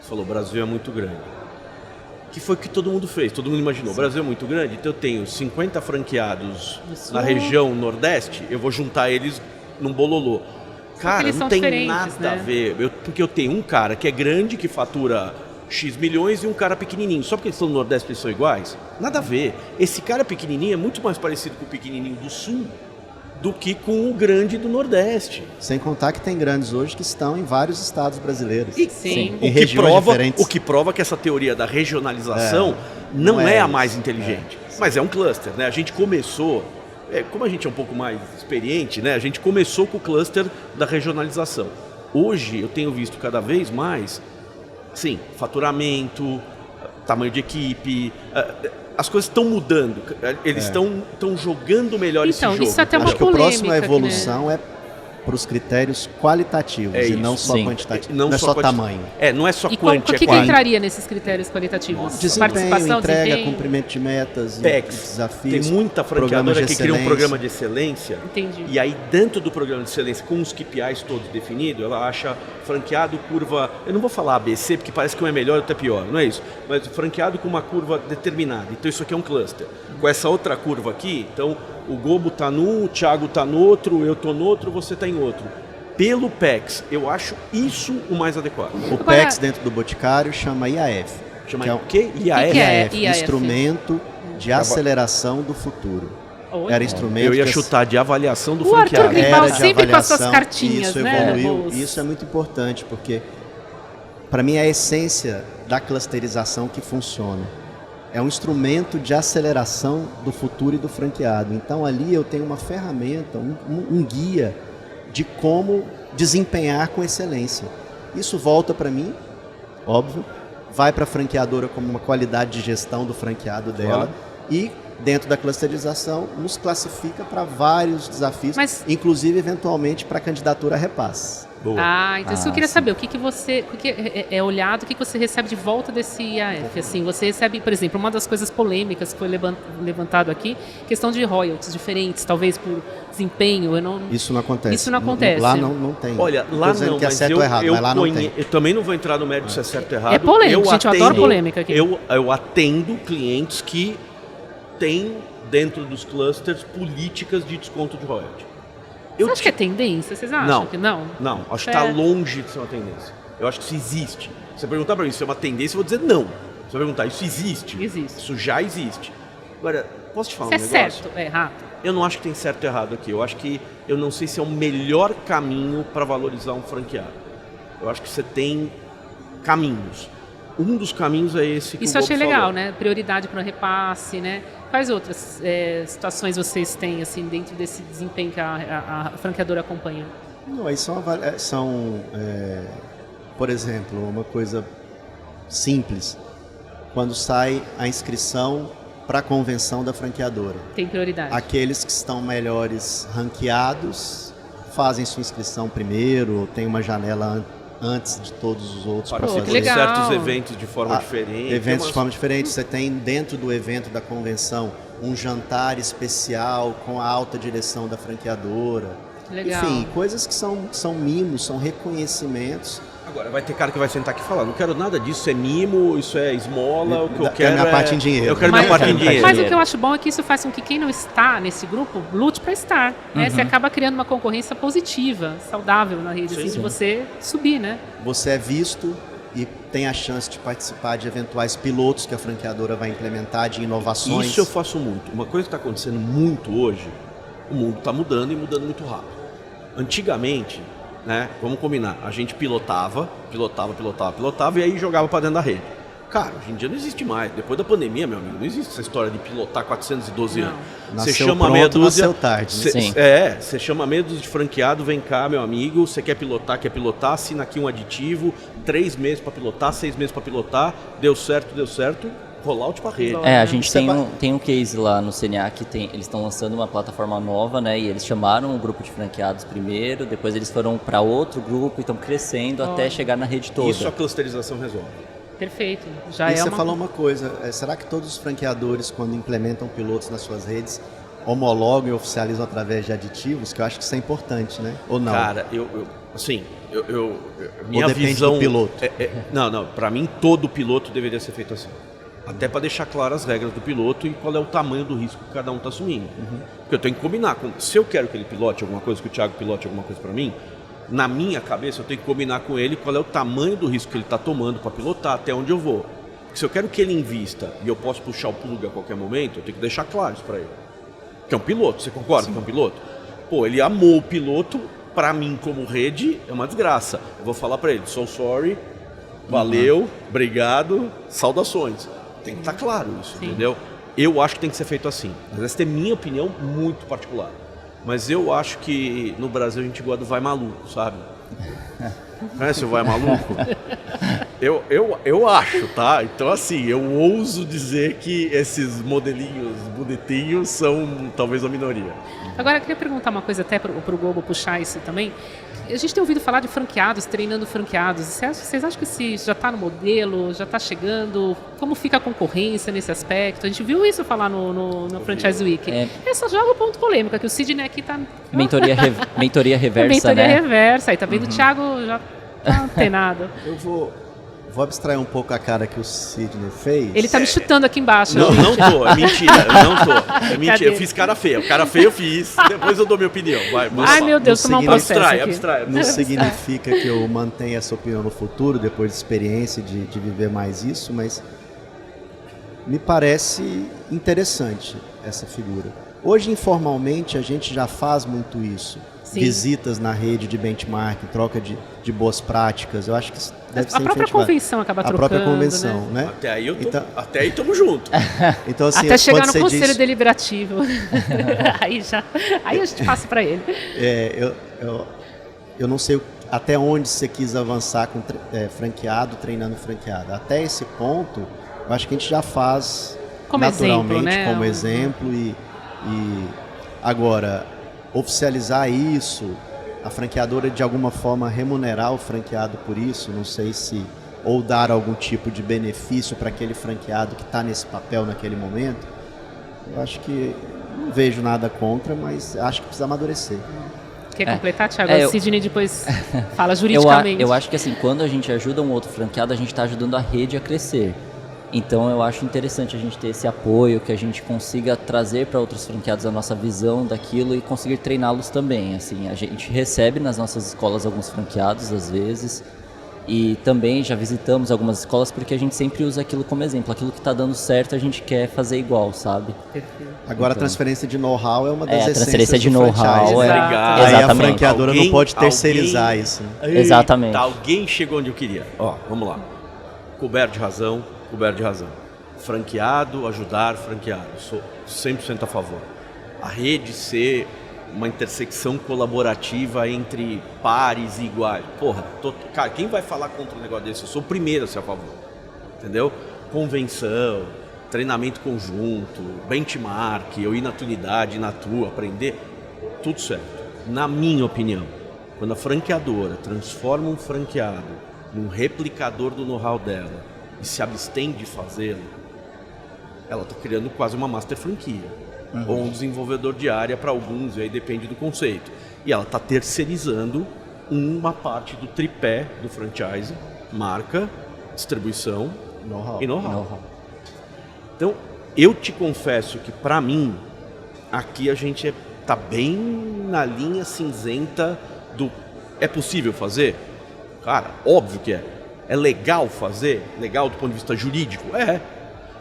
Você falou, o Brasil é muito grande. Que foi o que todo mundo fez, todo mundo imaginou. O Brasil é muito grande, então eu tenho 50 franqueados na região Nordeste, eu vou juntar eles num bololô. Cara, não tem nada a ver, porque eu tenho um cara que é grande, que fatura X milhões e um cara pequenininho. Só porque eles estão no Nordeste eles são iguais? Nada a ver. Esse cara pequenininho é muito mais parecido com o pequenininho do Sul do que com o grande do Nordeste. Sem contar que tem grandes hoje que estão em vários estados brasileiros. Sim. Em regiões diferentes. O que prova que essa teoria da regionalização não é a mais inteligente. Mas é um cluster, né? A gente começou, como a gente é um pouco mais experiente, né? A gente começou com o cluster da regionalização. Hoje eu tenho visto cada vez mais, sim, faturamento, tamanho de equipe... As coisas estão mudando, eles estão jogando melhor esse jogo. Isso até é uma acho que a polêmica, próxima evolução é para os critérios qualitativos e não só quantitativos. Não é só tamanho. Não é só e quanti, o que entraria nesses critérios qualitativos? Desempenho, participação, entrega, desempenho? cumprimento de metas, Tem desafios. muita franqueadora que cria um programa de excelência. Entendi. E aí dentro do programa de excelência, com os KPIs todos definidos, ela acha franqueado curva... Eu não vou falar ABC, porque parece que um é melhor e outro é pior, não é isso? Mas franqueado com uma curva determinada. Então isso aqui é um cluster. Com essa outra curva aqui, então o Gobo está num, o Thiago está no outro, eu estou no outro, você está em outro. Pelo PEX, eu acho isso o mais adequado. O PEX dentro do Boticário chama IAF. Chama o quê? IAF? IAF, Instrumento de Aceleração do Futuro. Era instrumento. Eu ia chutar de avaliação do o franqueado. Arthur Gripal sempre com as suas cartinhas, isso né? Evoluiu. Isso é muito importante, porque para mim é a essência da clusterização que funciona. É um instrumento de aceleração do futuro e do franqueado. Então ali eu tenho uma ferramenta, um guia de como desempenhar com excelência. Isso volta para mim, óbvio, vai para a franqueadora como uma qualidade de gestão do franqueado dela e dentro da clusterização nos classifica para vários desafios, inclusive eventualmente para candidatura a repasse. Boa. Então isso que eu queria saber, o que você é olhado, o que você recebe de volta desse IAF? Assim, você recebe, por exemplo, uma das coisas polêmicas que foi levantado aqui, questão de royalties diferentes, talvez por desempenho. Isso não acontece. Isso não acontece. Lá não tem. Olha, lá não, que é certo ou errado, mas lá não tem. Eu também não vou entrar no mérito se é certo ou errado. É polêmico, gente, eu adoro polêmica aqui. Eu atendo clientes que têm dentro dos clusters políticas de desconto de royalty. Você acha que é tendência? Vocês acham que não? Não, acho que está longe de ser uma tendência. Eu acho que isso existe. Se você perguntar para mim se é uma tendência, eu vou dizer não. Se você perguntar, isso existe? Existe. Isso já existe. Agora, posso te falar um negócio? É certo, é errado? Eu não acho que tem certo e errado aqui. Eu não sei se é o melhor caminho para valorizar um franqueado. Eu acho que você tem caminhos. um dos caminhos é esse que Isso o eu achei Bob legal, falou. né? Prioridade para repasse, né? Quais outras situações vocês têm, assim, dentro desse desempenho que a franqueadora acompanha? Não, aí por exemplo, uma coisa simples. Quando sai a inscrição para a convenção da franqueadora. Tem prioridade. Aqueles que estão melhores ranqueados fazem sua inscrição primeiro, tem uma janela antes de todos os outros para fazer. legal. Certos eventos de forma diferente. Eventos de forma diferente. Você tem dentro do evento da convenção um jantar especial com a alta direção da franqueadora. Legal. Enfim, coisas que são mimos, são reconhecimentos. Agora, vai ter cara que vai sentar aqui e falar, não quero nada disso, isso é mimo, isso é esmola, o que eu quero minha parte em dinheiro. Eu quero minha parte em dinheiro. Mas o que eu acho bom é que isso faz com que quem não está nesse grupo lute para estar. Né? Você acaba criando uma concorrência positiva, saudável na rede, assim, de você subir, né? Você é visto e tem a chance de participar de eventuais pilotos que a franqueadora vai implementar, de inovações. Isso eu faço muito. Uma coisa que está acontecendo muito hoje, o mundo está mudando e mudando muito rápido. Antigamente, né, vamos combinar, a gente pilotava e aí jogava para dentro da rede. Cara, hoje em dia não existe mais. Depois da pandemia, meu amigo, não existe essa história de pilotar 412 anos. Você chama meia dúzia. Nasceu tarde. Você chama meia dúzia de franqueado, vem cá, meu amigo, você quer pilotar, assina aqui um aditivo, 3 meses para pilotar, 6 meses para pilotar, deu certo, rollout para rede. A gente tem um case lá no CNA que eles estão lançando uma plataforma nova, né? E eles chamaram um grupo de franqueados primeiro, depois eles foram para outro grupo e estão crescendo até chegar na rede toda. Isso a clusterização resolve. Perfeito. Você falou uma coisa, será que todos os franqueadores, quando implementam pilotos nas suas redes, homologam e oficializam através de aditivos? Que eu acho que isso é importante, né? Ou não? Cara, minha depende visão... do piloto? Não, para mim todo piloto deveria ser feito assim. Até para deixar claras as regras do piloto e qual é o tamanho do risco que cada um está assumindo. Porque eu tenho que combinar. Se eu quero que ele pilote alguma coisa, que o Thiago pilote alguma coisa para mim, na minha cabeça eu tenho que combinar com ele qual é o tamanho do risco que ele está tomando para pilotar, até onde eu vou. Porque se eu quero que ele invista e eu posso puxar o plug a qualquer momento, eu tenho que deixar claro isso para ele. Que é um piloto, você concorda que é um piloto? Pô, ele amou o piloto, para mim como rede é uma desgraça. Eu vou falar para ele, so sorry, valeu, obrigado, saudações. Tem que estar claro isso, entendeu? Eu acho que tem que ser feito assim. Mas essa é minha opinião muito particular. Mas eu acho que no Brasil a gente gosta do vai maluco, sabe? Conhece o vai maluco? Eu acho, tá? Então assim, eu ouso dizer que esses modelinhos bonitinhos são talvez a minoria. Agora eu queria perguntar uma coisa até pro Gobo puxar isso também. A gente tem ouvido falar de franqueados, treinando franqueados. Vocês acham que isso já está no modelo, já está chegando? Como fica a concorrência nesse aspecto? A gente viu isso falar no Franchise Week. Só joga o ponto polêmico, que o Sidney aqui está... Mentoria reversa, mentoria né? reversa. Aí tá vendo o Thiago já tá antenado. Eu vou abstrair um pouco a cara que o Sidney fez. Ele tá me chutando aqui embaixo. Não tô, é mentira, É mentira, eu fiz cara feia. O cara feio eu fiz, depois eu dou minha opinião. Ai, meu Deus, tomar um processo abstrai. Não significa que eu mantenha essa opinião no futuro, depois de experiência de viver mais isso, mas me parece interessante essa figura. Hoje, informalmente, a gente já faz muito isso. Sim. Visitas na rede de benchmark, troca de boas práticas. Eu acho que isso deve ser a própria convenção acaba trocando. A própria convenção, né? Até aí estamos juntos. Então, assim, até chegar no conselho deliberativo. aí a gente passa para ele. Eu não sei até onde você quis avançar com franqueado, treinando franqueado. Até esse ponto, eu acho que a gente já faz como naturalmente, exemplo, né? Como exemplo. E agora, oficializar isso, a franqueadora de alguma forma remunerar o franqueado por isso, não sei se, ou dar algum tipo de benefício para aquele franqueado que está nesse papel naquele momento, eu acho que não vejo nada contra, mas acho que precisa amadurecer. Quer completar, Thiago? O Sidney depois fala juridicamente. Eu acho que assim, quando a gente ajuda um outro franqueado, a gente está ajudando a rede a crescer. Então eu acho interessante a gente ter esse apoio, que a gente consiga trazer para outros franqueados a nossa visão daquilo e conseguir treiná-los também. Assim, a gente recebe nas nossas escolas alguns franqueados às vezes e também já visitamos algumas escolas porque a gente sempre usa aquilo como exemplo. Aquilo que está dando certo a gente quer fazer igual, sabe? Agora a transferência de know-how é uma das essências transferência de do know-how franchise. Aí a franqueadora não pode terceirizar isso. Exatamente. Alguém chegou onde eu queria. Vamos lá. coberto de razão. Franqueado, ajudar franqueado. Sou 100% a favor. A rede ser uma intersecção colaborativa entre pares e iguais. Porra, cara, quem vai falar contra um negócio desse? Eu sou o primeiro a ser a favor. Entendeu? Convenção, treinamento conjunto, benchmark, eu ir na tua unidade, na tua, aprender, tudo certo. Na minha opinião, quando a franqueadora transforma um franqueado num replicador do know-how dela e se abstém de fazê-lo, ela está criando quase uma master franquia. Ou um desenvolvedor de área para alguns, e aí depende do conceito. E ela está terceirizando uma parte do tripé do franchise, marca, distribuição e know-how. Então, eu te confesso que para mim, aqui a gente está bem na linha cinzenta do é possível fazer? Cara, óbvio que é. É legal fazer? Legal do ponto de vista jurídico? É.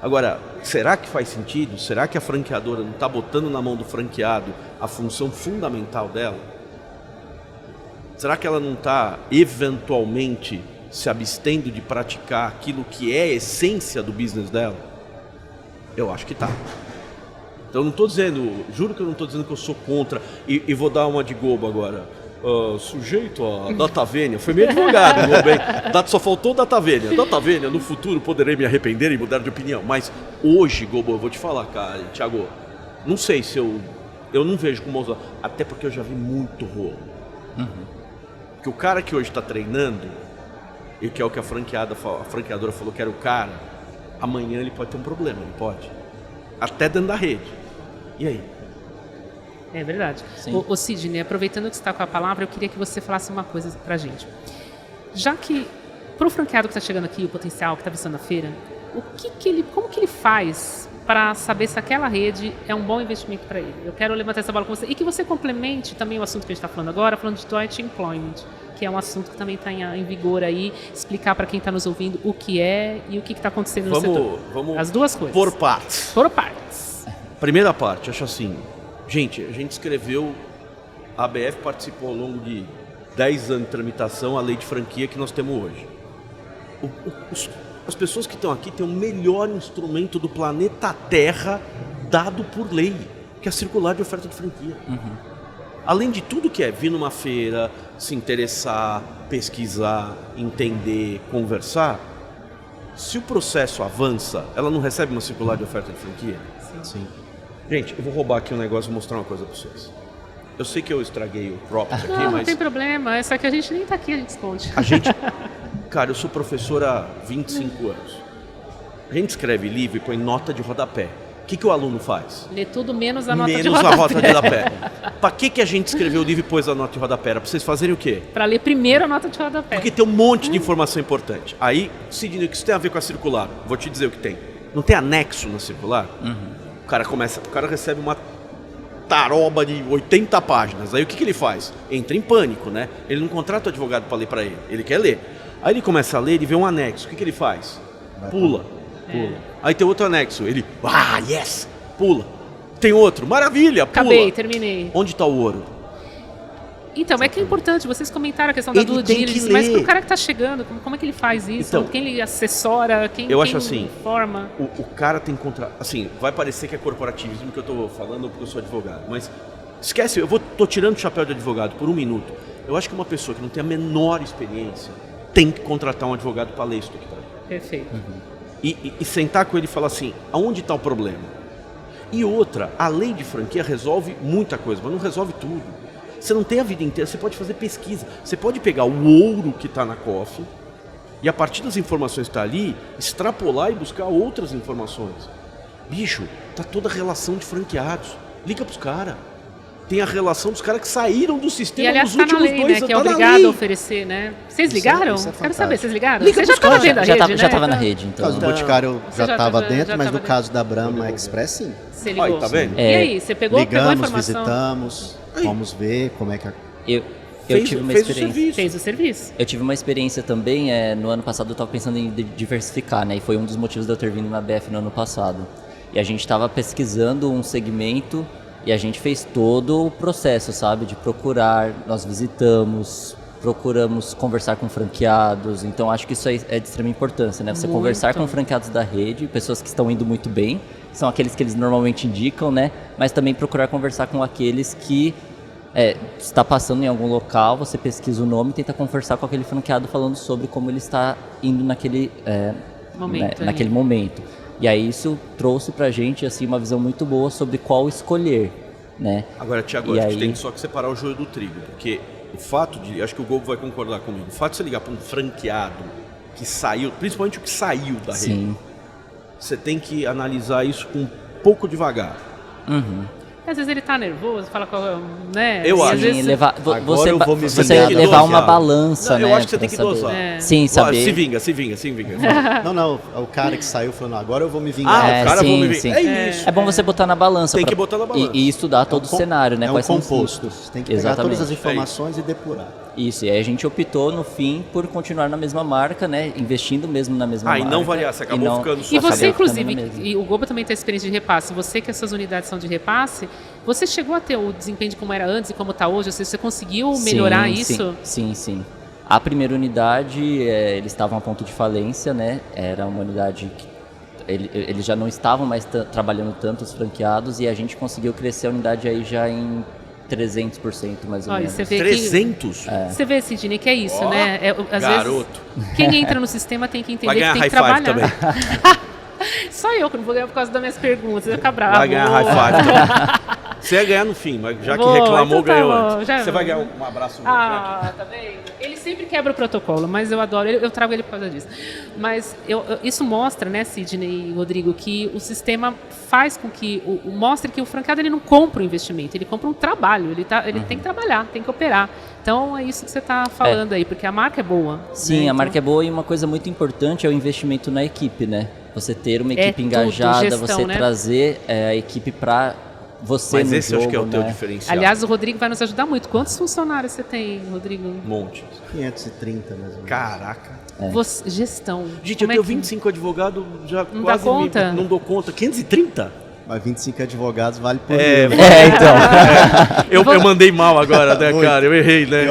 Agora, será que faz sentido? Será que a franqueadora não está botando na mão do franqueado a função fundamental dela? Será que ela não está, eventualmente, se abstendo de praticar aquilo que é a essência do business dela? Eu acho que está. Então, não estou dizendo, juro que eu não estou dizendo que eu sou contra, e vou dar uma de Gobo agora. Sujeito a data vênia, foi meio advogado, só faltou data vênia. Data vênia, no futuro poderei me arrepender e mudar de opinião. Mas hoje, Gobo, eu vou te falar, cara, Thiago, não sei se eu não vejo como usar, até porque eu já vi muito rolo. Porque o cara que hoje está treinando, e que é o que a franqueadora falou que era o cara, amanhã ele pode ter um problema, ele pode. Até dentro da rede. E aí? É verdade. O Sidney, aproveitando que você está com a palavra, eu queria que você falasse uma coisa pra gente. Já que, para o franqueado que está chegando aqui, o potencial que está visitando a feira, como que ele faz para saber se aquela rede é um bom investimento para ele? Eu quero levantar essa bola com você. E que você complemente também o assunto que a gente está falando agora, falando de joint employment, que é um assunto que também está em vigor aí, explicar para quem está nos ouvindo o que é e o que está acontecendo no setor. Vamos as duas coisas. Por partes. Primeira parte, acho assim... Gente, a gente escreveu, a ABF participou ao longo de 10 anos de tramitação a lei de franquia que nós temos hoje. As pessoas que estão aqui têm o melhor instrumento do planeta Terra dado por lei, que é a circular de oferta de franquia. Além de tudo que é vir numa feira, se interessar, pesquisar, entender, conversar, se o processo avança, ela não recebe uma circular de oferta de franquia? Sim. Gente, eu vou roubar aqui um negócio e mostrar uma coisa para vocês. Eu sei que eu estraguei o props aqui, mas... Não tem problema, é só que a gente nem tá aqui, a gente esconde. Cara, eu sou professor há 25 anos. A gente escreve livro e põe nota de rodapé. O que o aluno faz? Lê tudo menos a nota de rodapé. Menos a nota de rodapé. Para que a gente escreveu o livro e pôs a nota de rodapé? Era para vocês fazerem o quê? Para ler primeiro a nota de rodapé. Porque tem um monte de informação importante. Aí, Sidney, o que isso tem a ver com a circular? Vou te dizer o que tem. Não tem anexo na circular? O cara recebe uma taroba de 80 páginas. Aí o que ele faz? Entra em pânico, né? Ele não contrata o advogado para ler para ele. Ele quer ler. Aí ele começa a ler, ele vê um anexo. O que ele faz? Pula. Aí tem outro anexo. Ele, yes! Pula. Tem outro, maravilha, pula. Acabei, terminei. Onde está o ouro? Então, é que é importante, vocês comentaram a questão da due diligence, mas para o cara que está chegando, como é que ele faz isso? Então, quem ele assessora, quem informa? O cara tem assim, vai parecer que é corporativismo que eu estou falando porque eu sou advogado, mas esquece, tô tirando o chapéu de advogado por um minuto. Eu acho que uma pessoa que não tem a menor experiência tem que contratar um advogado para ler isso aqui. Perfeito. E sentar com ele e falar assim, aonde está o problema? E outra, a lei de franquia resolve muita coisa, mas não resolve tudo. Você não tem a vida inteira, você pode fazer pesquisa. Você pode pegar o ouro que está na COF e a partir das informações que está ali, extrapolar e buscar outras informações. Bicho, tá toda a relação de franqueados. Liga pros caras. Tem a relação dos caras que saíram do sistema nos últimos 2 anos. Né, que é obrigado a oferecer, né? Vocês ligaram? Quero saber, vocês ligaram? Liga você já estava dentro da rede, já estava na rede, então. No caso do Boticário já estava dentro, mas no caso da Brahma Express, sim. Você ligou. Tá vendo? E aí, você pegou a informação? Visitamos, vamos ver como é que... Eu tive uma experiência. Fez o serviço. Eu tive uma experiência também, no ano passado eu estava pensando em diversificar, né? E foi um dos motivos de eu ter vindo na BF no ano passado. E a gente estava pesquisando um segmento e a gente fez todo o processo, sabe? De procurar, nós visitamos, procuramos conversar com franqueados, então acho que isso é de extrema importância, né? Você Muito. conversar com franqueados da rede, pessoas que estão indo muito bem, são aqueles que eles normalmente indicam, né? Mas também procurar conversar com aqueles que está passando em algum local, você pesquisa o nome e tenta conversar com aquele franqueado falando sobre como ele está indo naquele momento. E aí isso trouxe pra gente assim, uma visão muito boa sobre qual escolher, né? Agora, Thiago, a gente tem só que separar o joio do trigo, porque o fato de, acho que o Gobo vai concordar comigo, o fato de você ligar para um franqueado que saiu, principalmente o que saiu da rede, você tem que analisar isso com um pouco devagar. Às vezes ele tá nervoso, fala com, né? Eu acho. Vezes... Você levar uma balança, não, né? Eu acho que você tem que dosar. Sim, saber. Se vinga. Não, o cara que saiu falando, agora eu vou me vingar. O cara vou me vingar. Sim. É isso. É bom você botar na balança. Tem que botar na balança. E estudar todo o cenário, né? É um composto. Você tem que pegar todas as informações e depurar. Isso, e aí a gente optou no fim por continuar na mesma marca, né? Investindo mesmo na mesma marca. E não variar, você acabou ficando só. E você, inclusive, e o Gobo também tem experiência de repasse, você que essas unidades são de repasse, você chegou a ter o desempenho de como era antes e como está hoje? Ou seja, você conseguiu melhorar isso? Sim. A primeira unidade, eles estavam a ponto de falência, né? Era uma unidade que eles já não estavam mais trabalhando tanto os franqueados e a gente conseguiu crescer a unidade aí já em 300% mais ou menos. Você vê 300? Você vê, Sidney, que é isso, né? Às garoto. Vezes, quem entra no sistema tem que entender que tem que trabalhar. Também. Só eu que não vou ganhar por causa das minhas perguntas, eu ia ficar bravo. Vai ganhar high five também. Você ia ganhar no fim, mas já que reclamou, então ganhou bom, antes. Você vai ganhar um abraço. Tá vendo? Ele sempre quebra o protocolo, mas eu adoro ele, eu trago ele por causa disso. Mas isso mostra, né, Sidney e Rodrigo, que o sistema faz com que, mostre que o franqueado ele não compra um investimento, ele compra um trabalho, ele tem que trabalhar, tem que operar. Então é isso que você está falando aí, porque a marca é boa. Sim, né? A marca é boa e uma coisa muito importante é o investimento na equipe, né? Você ter uma equipe engajada, gestão, você trazer a equipe para você mas no esse jogo, acho que é o teu né? diferencial. Aliás, o Rodrigo vai nos ajudar muito. Quantos funcionários você tem, Rodrigo? Um monte. 530 mais ou menos. Caraca. Gestão. Gente, eu tenho 25 advogados, já não quase dá conta? não dou conta. 530? Mas 25 advogados vale por Então. Eu mandei mal agora, né, cara? Eu errei, né?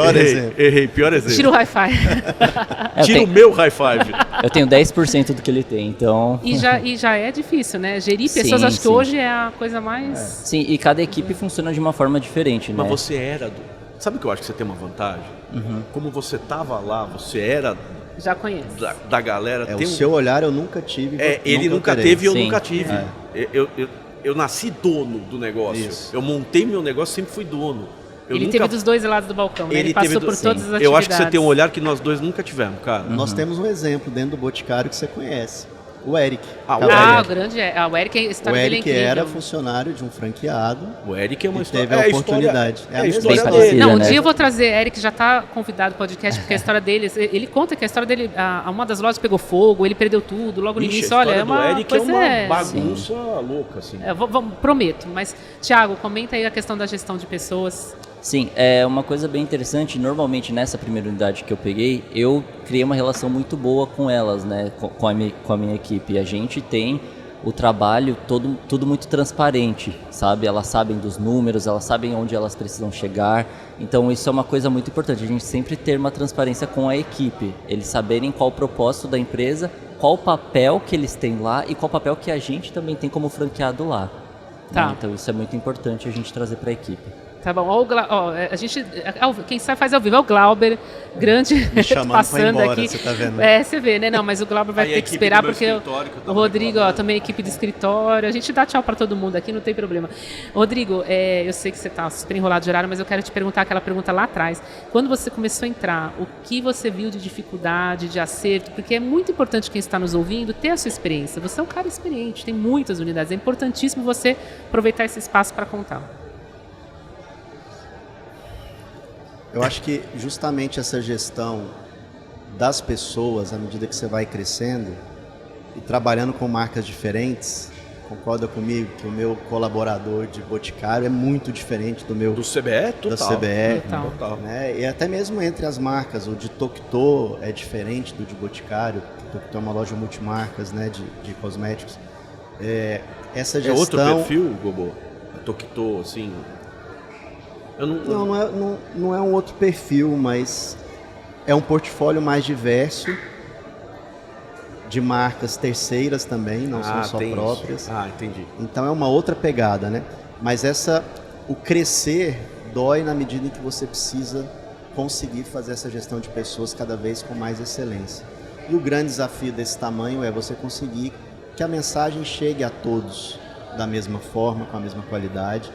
Pior exemplo. Tira o hi-fi. Tira o meu high five. Eu tenho 10% do que ele tem, então... E já é difícil, né? Gerir pessoas, acho que hoje é a coisa mais... Sim, e cada equipe funciona de uma forma diferente, né? Mas você era Sabe o que eu acho que você tem uma vantagem? Como você tava lá, você era... Já conheço. Da galera. O seu olhar eu nunca tive. Ele nunca teve e eu Sim. nunca tive. Eu nasci dono do negócio. Isso. Eu montei meu negócio, sempre fui dono. Ele teve dos dois lados do balcão, né? Ele passou por todas as atividades. Eu acho que você tem um olhar que nós dois nunca tivemos, cara. Nós temos um exemplo dentro do Boticário que você conhece. O Eric. O grande o Eric, a história dele é incrível. O Eric era funcionário de um franqueado. O Eric é uma história. Teve a oportunidade. É a história bem dele. parecida, Não, um né? dia eu vou trazer, Eric já está convidado para o podcast, porque a história dele, ele conta que a história dele, uma das lojas pegou fogo, ele perdeu tudo, logo no início, olha, é uma Eric coisa... é uma bagunça louca, assim. Prometo, mas, Thiago, comenta aí a questão da gestão de pessoas. Sim, é uma coisa bem interessante. Normalmente nessa primeira unidade que eu peguei, eu criei uma relação muito boa com elas, né? Com a minha equipe. A gente tem o trabalho tudo muito transparente, sabe? Elas sabem dos números, elas sabem onde elas precisam chegar. Então isso é uma coisa muito importante. A gente sempre ter uma transparência com a equipe. Eles saberem qual o propósito da empresa, qual o papel que eles têm lá e qual o papel que a gente também tem como franqueado lá. Tá. Né? Então isso é muito importante a gente trazer para a equipe. Tá bom, a gente, quem sabe faz ao vivo, é o Glauber, grande, Me chamando passando pra ir embora, aqui. Você tá vendo? Você vê, né? Não, mas o Glauber vai ter que esperar, porque o Rodrigo, também equipe de escritório, a gente dá tchau para todo mundo aqui, não tem problema. Rodrigo, eu sei que você tá super enrolado de horário, mas eu quero te perguntar aquela pergunta lá atrás. Quando você começou a entrar, o que você viu de dificuldade, de acerto? Porque é muito importante quem está nos ouvindo ter a sua experiência. Você é um cara experiente, tem muitas unidades, é importantíssimo você aproveitar esse espaço para contar. Eu acho que justamente essa gestão das pessoas, à medida que você vai crescendo e trabalhando com marcas diferentes, concorda comigo que o meu colaborador de Boticário é muito diferente do meu... Do CBE, total. Da CBE, total. Né? E até mesmo entre as marcas, o de Toctô é diferente do de Boticário. Toctô é uma loja multimarcas, né, de cosméticos. Essa gestão... É outro perfil, Gobo? Toctô, assim... Não é um outro perfil, mas é um portfólio mais diverso, de marcas terceiras também, não são só próprias. Entendi. Então é uma outra pegada, né? Mas o crescer dói na medida em que você precisa conseguir fazer essa gestão de pessoas cada vez com mais excelência. E o grande desafio desse tamanho é você conseguir que a mensagem chegue a todos da mesma forma, com a mesma qualidade,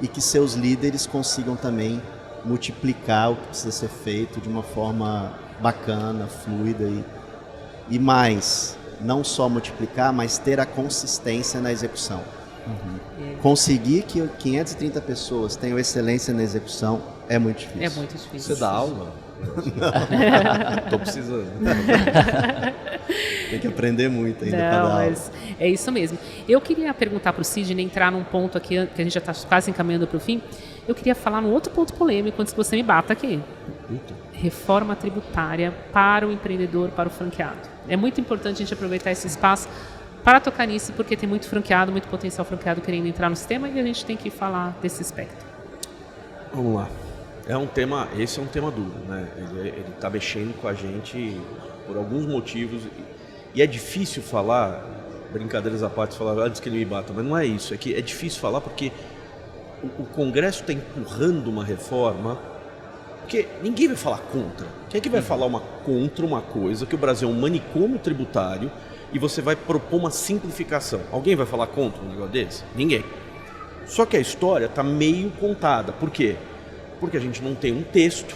e que seus líderes consigam também multiplicar o que precisa ser feito de uma forma bacana, fluida e mais, não só multiplicar, mas ter a consistência na execução. Conseguir que 530 pessoas tenham excelência na execução é muito difícil. É muito difícil. Você dá aula? Tô precisando. Tem que aprender muito ainda para dar aula. Mas é isso mesmo. Eu queria perguntar para o Sidney, entrar num ponto aqui, que a gente já está quase encaminhando para o fim. Eu queria falar num outro ponto polêmico antes que você me bata aqui. Reforma tributária para o empreendedor, para o franqueado. É muito importante a gente aproveitar esse espaço para tocar nisso, porque tem muito franqueado, muito potencial franqueado querendo entrar no sistema e a gente tem que falar desse aspecto. Vamos lá. Esse é um tema duro, né? Ele está mexendo com a gente por alguns motivos e é difícil falar, brincadeiras à parte, falar antes que ele me bata, mas não é isso, é que é difícil falar porque o Congresso está empurrando uma reforma, porque ninguém vai falar contra. Quem é que vai falar contra uma coisa que o Brasil é um manicômio tributário e você vai propor uma simplificação? Alguém vai falar contra um negócio desse? Ninguém. Só que a história está meio contada. Por quê? Porque a gente não tem um texto,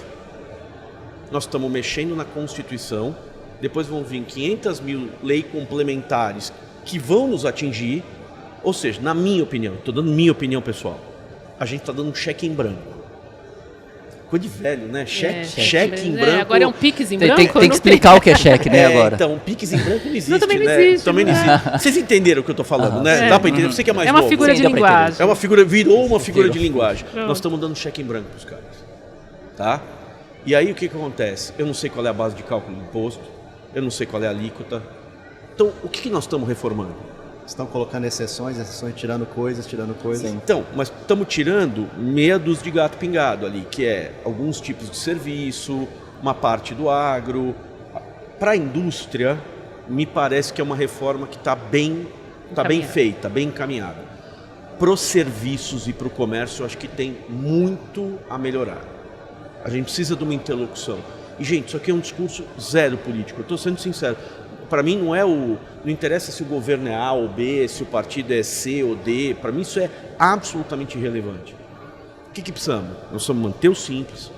nós estamos mexendo na Constituição, depois vão vir 500 mil leis complementares que vão nos atingir, ou seja, na minha opinião, estou dando minha opinião pessoal, a gente está dando um cheque em branco. Coisa de velho, né? Cheque em branco. Agora é um piques em branco? Tem que explicar o que é cheque, né, agora? Então, piques em branco não existe, não, também não né? existe. Também não existe. Vocês entenderam o que eu estou falando, né? Dá para entender? Você que é mais novo. É uma novo. figura de linguagem. É uma figura, virou uma figura de linguagem. Nós estamos dando cheque em branco para os caras. Tá? E aí o que acontece? Eu não sei qual é a base de cálculo do imposto, eu não sei qual é a alíquota. Então, o que nós estamos reformando? Estão colocando exceções, tirando coisas. Sim. Então, mas estamos tirando meia dúzia de gato pingado ali, que é alguns tipos de serviço, uma parte do agro. Para a indústria, me parece que é uma reforma que está bem feita, bem encaminhada. Para os serviços e para o comércio, eu acho que tem muito a melhorar. A gente precisa de uma interlocução. E, gente, isso aqui é um discurso zero político, eu estou sendo sincero. Para mim não interessa se o governo é A ou B, se o partido é C ou D, para mim isso é absolutamente irrelevante. O que precisamos? Nós precisamos manter o simples,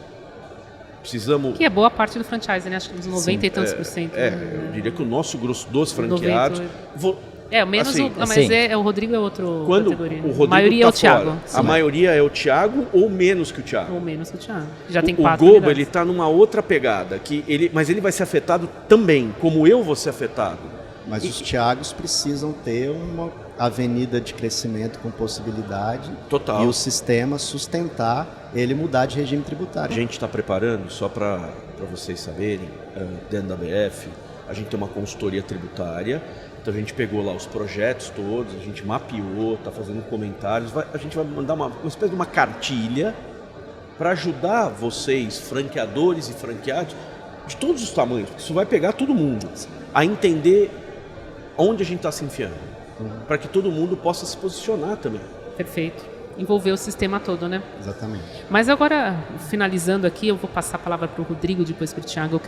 precisamos... Que é boa parte do franchise, né? Acho que uns 90 e tantos por cento. Eu diria que o nosso grosso dos franqueados... Menos assim, mas o Rodrigo é outro quando categoria. O Rodrigo a maioria tá é o Thiago. Fora, a maioria é o Thiago ou menos que o Thiago. Ou menos que o Thiago. Já tem 4 O Gobo, unidades. ele está numa outra pegada, mas ele vai ser afetado também, como eu vou ser afetado. Mas os Thiagos precisam ter uma avenida de crescimento com possibilidade. Total. E o sistema sustentar ele mudar de regime tributário. A gente está preparando, só para vocês saberem, dentro da BF, a gente tem uma consultoria tributária. Então a gente pegou lá os projetos todos, a gente mapeou, está fazendo comentários, a gente vai mandar uma espécie de uma cartilha para ajudar vocês, franqueadores e franqueados, de todos os tamanhos, porque isso vai pegar todo mundo, a entender onde a gente está se enfiando, para que todo mundo possa se posicionar também. Perfeito. Envolver o sistema todo, né? Exatamente. Mas agora, finalizando aqui, eu vou passar a palavra para o Rodrigo, depois para o Thiago.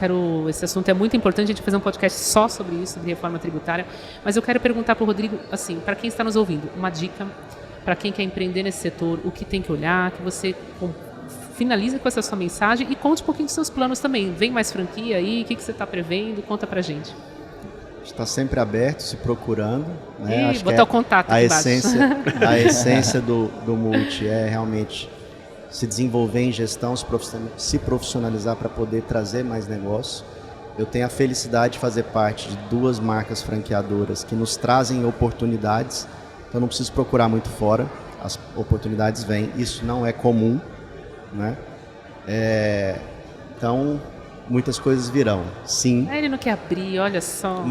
Esse assunto é muito importante, a gente vai fazer um podcast só sobre isso, sobre reforma tributária. Mas eu quero perguntar para o Rodrigo, assim, para quem está nos ouvindo, uma dica para quem quer empreender nesse setor, o que tem que olhar, que você finalize com essa sua mensagem e conte um pouquinho dos seus planos também. Vem mais franquia aí, o que você está prevendo? Conta para a gente. Está sempre aberto, se procurando. Né? Acho botar o contato a aqui essência, a essência do Multi é realmente se desenvolver em gestão, se profissionalizar para poder trazer mais negócio. Eu tenho a felicidade de fazer parte de 2 marcas franqueadoras que nos trazem oportunidades, então não preciso procurar muito fora, as oportunidades vêm, isso não é comum, né? Então... muitas coisas virão, sim. Ele não quer abrir, olha só.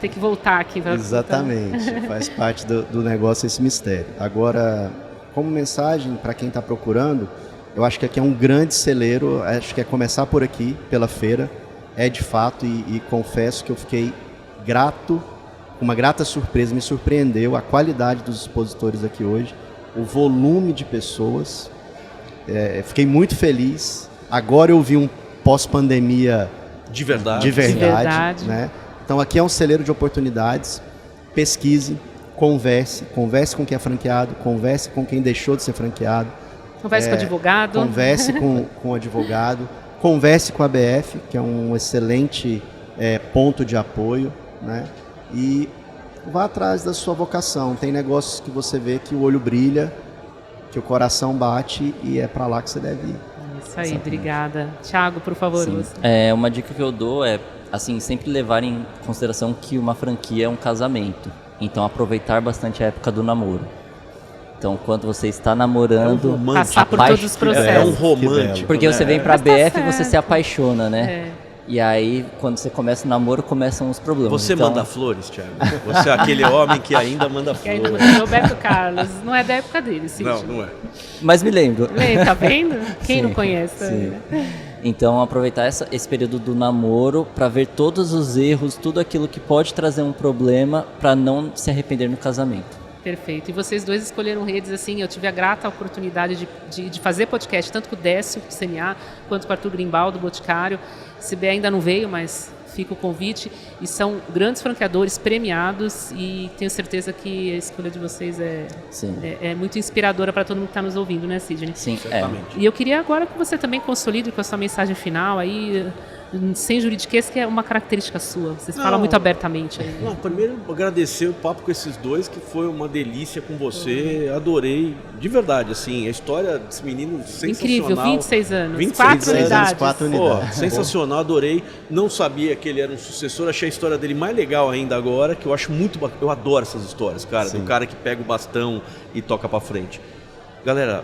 Tem que voltar aqui. Exatamente, faz parte do negócio esse mistério. Agora, como mensagem para quem está procurando, Eu acho que aqui é um grande celeiro, acho que é começar por aqui, pela feira, de fato, e confesso que eu fiquei grato, uma grata surpresa, me surpreendeu a qualidade dos expositores aqui hoje, o volume de pessoas, fiquei muito feliz. Agora eu vi um pós-pandemia de verdade, né? Então aqui é um celeiro de oportunidades, pesquise, converse com quem é franqueado, converse com quem deixou de ser franqueado, converse com o advogado, converse com o advogado, converse com a ABF, que é um excelente ponto de apoio, né? E vá atrás da sua vocação. Tem negócios que você vê que o olho brilha, que o coração bate e é para lá que você deve ir. Isso aí, obrigada. Thiago, por favor. Uma dica que eu dou é, assim, sempre levar em consideração que uma franquia é um casamento. Então, aproveitar bastante a época do namoro. Então, quando você está namorando... passar por todos os processos. É um romântico. Porque né? você vem pra BF e você se apaixona, né? E aí, quando você começa o namoro, começam os problemas. Você manda flores, Thiago? Você é aquele homem que ainda manda flores. Roberto Carlos, não é da época dele, sim. Não é. Mas me lembro. Tá vendo? Quem não conhece? Sim. Então, aproveitar esse período do namoro para ver todos os erros, tudo aquilo que pode trazer um problema para não se arrepender no casamento. Perfeito. E vocês dois escolheram redes, assim, eu tive a grata oportunidade de fazer podcast, tanto com o Décio, do CNA, quanto com o Arthur Grimbal, do Boticário. CB ainda não veio, mas fica o convite. E são grandes franqueadores premiados e tenho certeza que a escolha de vocês é muito inspiradora para todo mundo que está nos ouvindo, né, Sidney? Sim, certamente. E eu queria agora que você também consolide com a sua mensagem final aí, sem juridiquês, que é uma característica sua. Vocês falam muito abertamente aí. Não, primeiro agradecer o papo com esses dois, que foi uma delícia com você. Adorei, de verdade, assim, a história desse menino sensacional. Incrível, 26 anos, 26 4 unidades. Unidades. Sensacional, adorei. Não sabia que ele era um sucessor, achei a história dele mais legal ainda agora, que eu acho muito bacana. Eu adoro essas histórias, cara, Sim. do cara que pega o bastão e toca pra frente. Galera,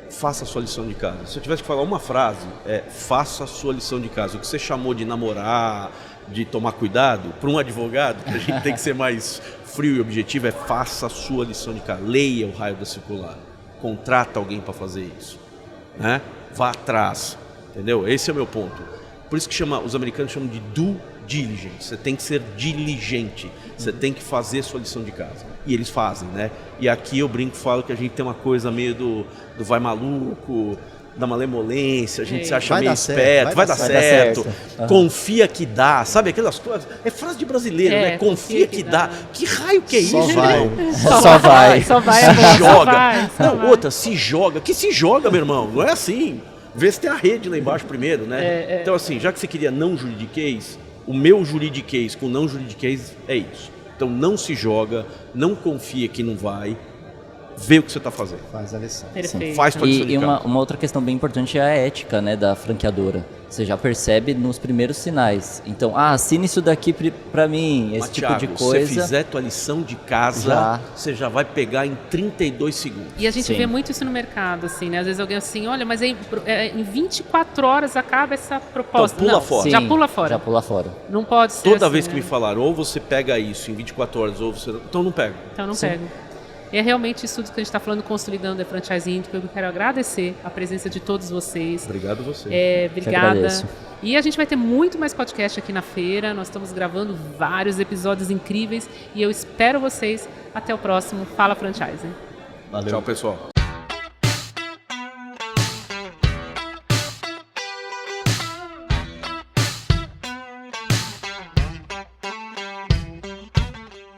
faça a sua lição de casa. Se eu tivesse que falar uma frase, faça a sua lição de casa. O que você chamou de namorar, de tomar cuidado, para um advogado, que a gente tem que ser mais frio e objetivo, faça a sua lição de casa. Leia o raio da circular. Contrata alguém para fazer isso. Né? Vá atrás. Entendeu? Esse é o meu ponto. Por isso que os americanos chamam de due diligence. Você tem que ser diligente. Você tem que fazer a sua lição de casa. E eles fazem, né? E aqui eu brinco e falo que a gente tem uma coisa meio do vai maluco, da malemolência, a gente se acha meio esperto, vai dar certo. Confia que dá, sabe aquelas coisas? É frase de brasileiro, né? Confia que dá. Que raio que é isso, irmão? Só vai. Só vai, se joga. Só vai. Outra, se joga. Que se joga, meu irmão? Não é assim. Vê se tem a rede lá embaixo primeiro, né? Então, assim, já que você queria não juridiquês, o meu juridiquês com não juridiquês é isso. Então não se joga, não confia que não vai, vê o que você está fazendo. Faz a lição. Perfeito. Faz tua lição de casa. Uma outra questão bem importante é a ética, né, da franqueadora. Você já percebe nos primeiros sinais. Então, assine isso daqui pra mim, esse tipo de coisa. Se você fizer tua lição de casa, você já vai pegar em 32 segundos. E a gente vê muito isso no mercado, assim, né? Às vezes alguém assim, olha, mas em 24 horas acaba essa proposta. Então, pula fora. Sim, já pula fora. Já pula fora. Não pode ser Toda assim, vez que né? me falaram, ou você pega isso em 24 horas, ou você... Então não pega. Então não pega. É realmente isso tudo que a gente está falando, consolidando a franchise Índico. Eu quero agradecer a presença de todos vocês. Obrigado a você. Obrigada. E a gente vai ter muito mais podcast aqui na feira. Nós estamos gravando vários episódios incríveis e eu espero vocês. Até o próximo Fala Franchise. Valeu. Tchau, pessoal.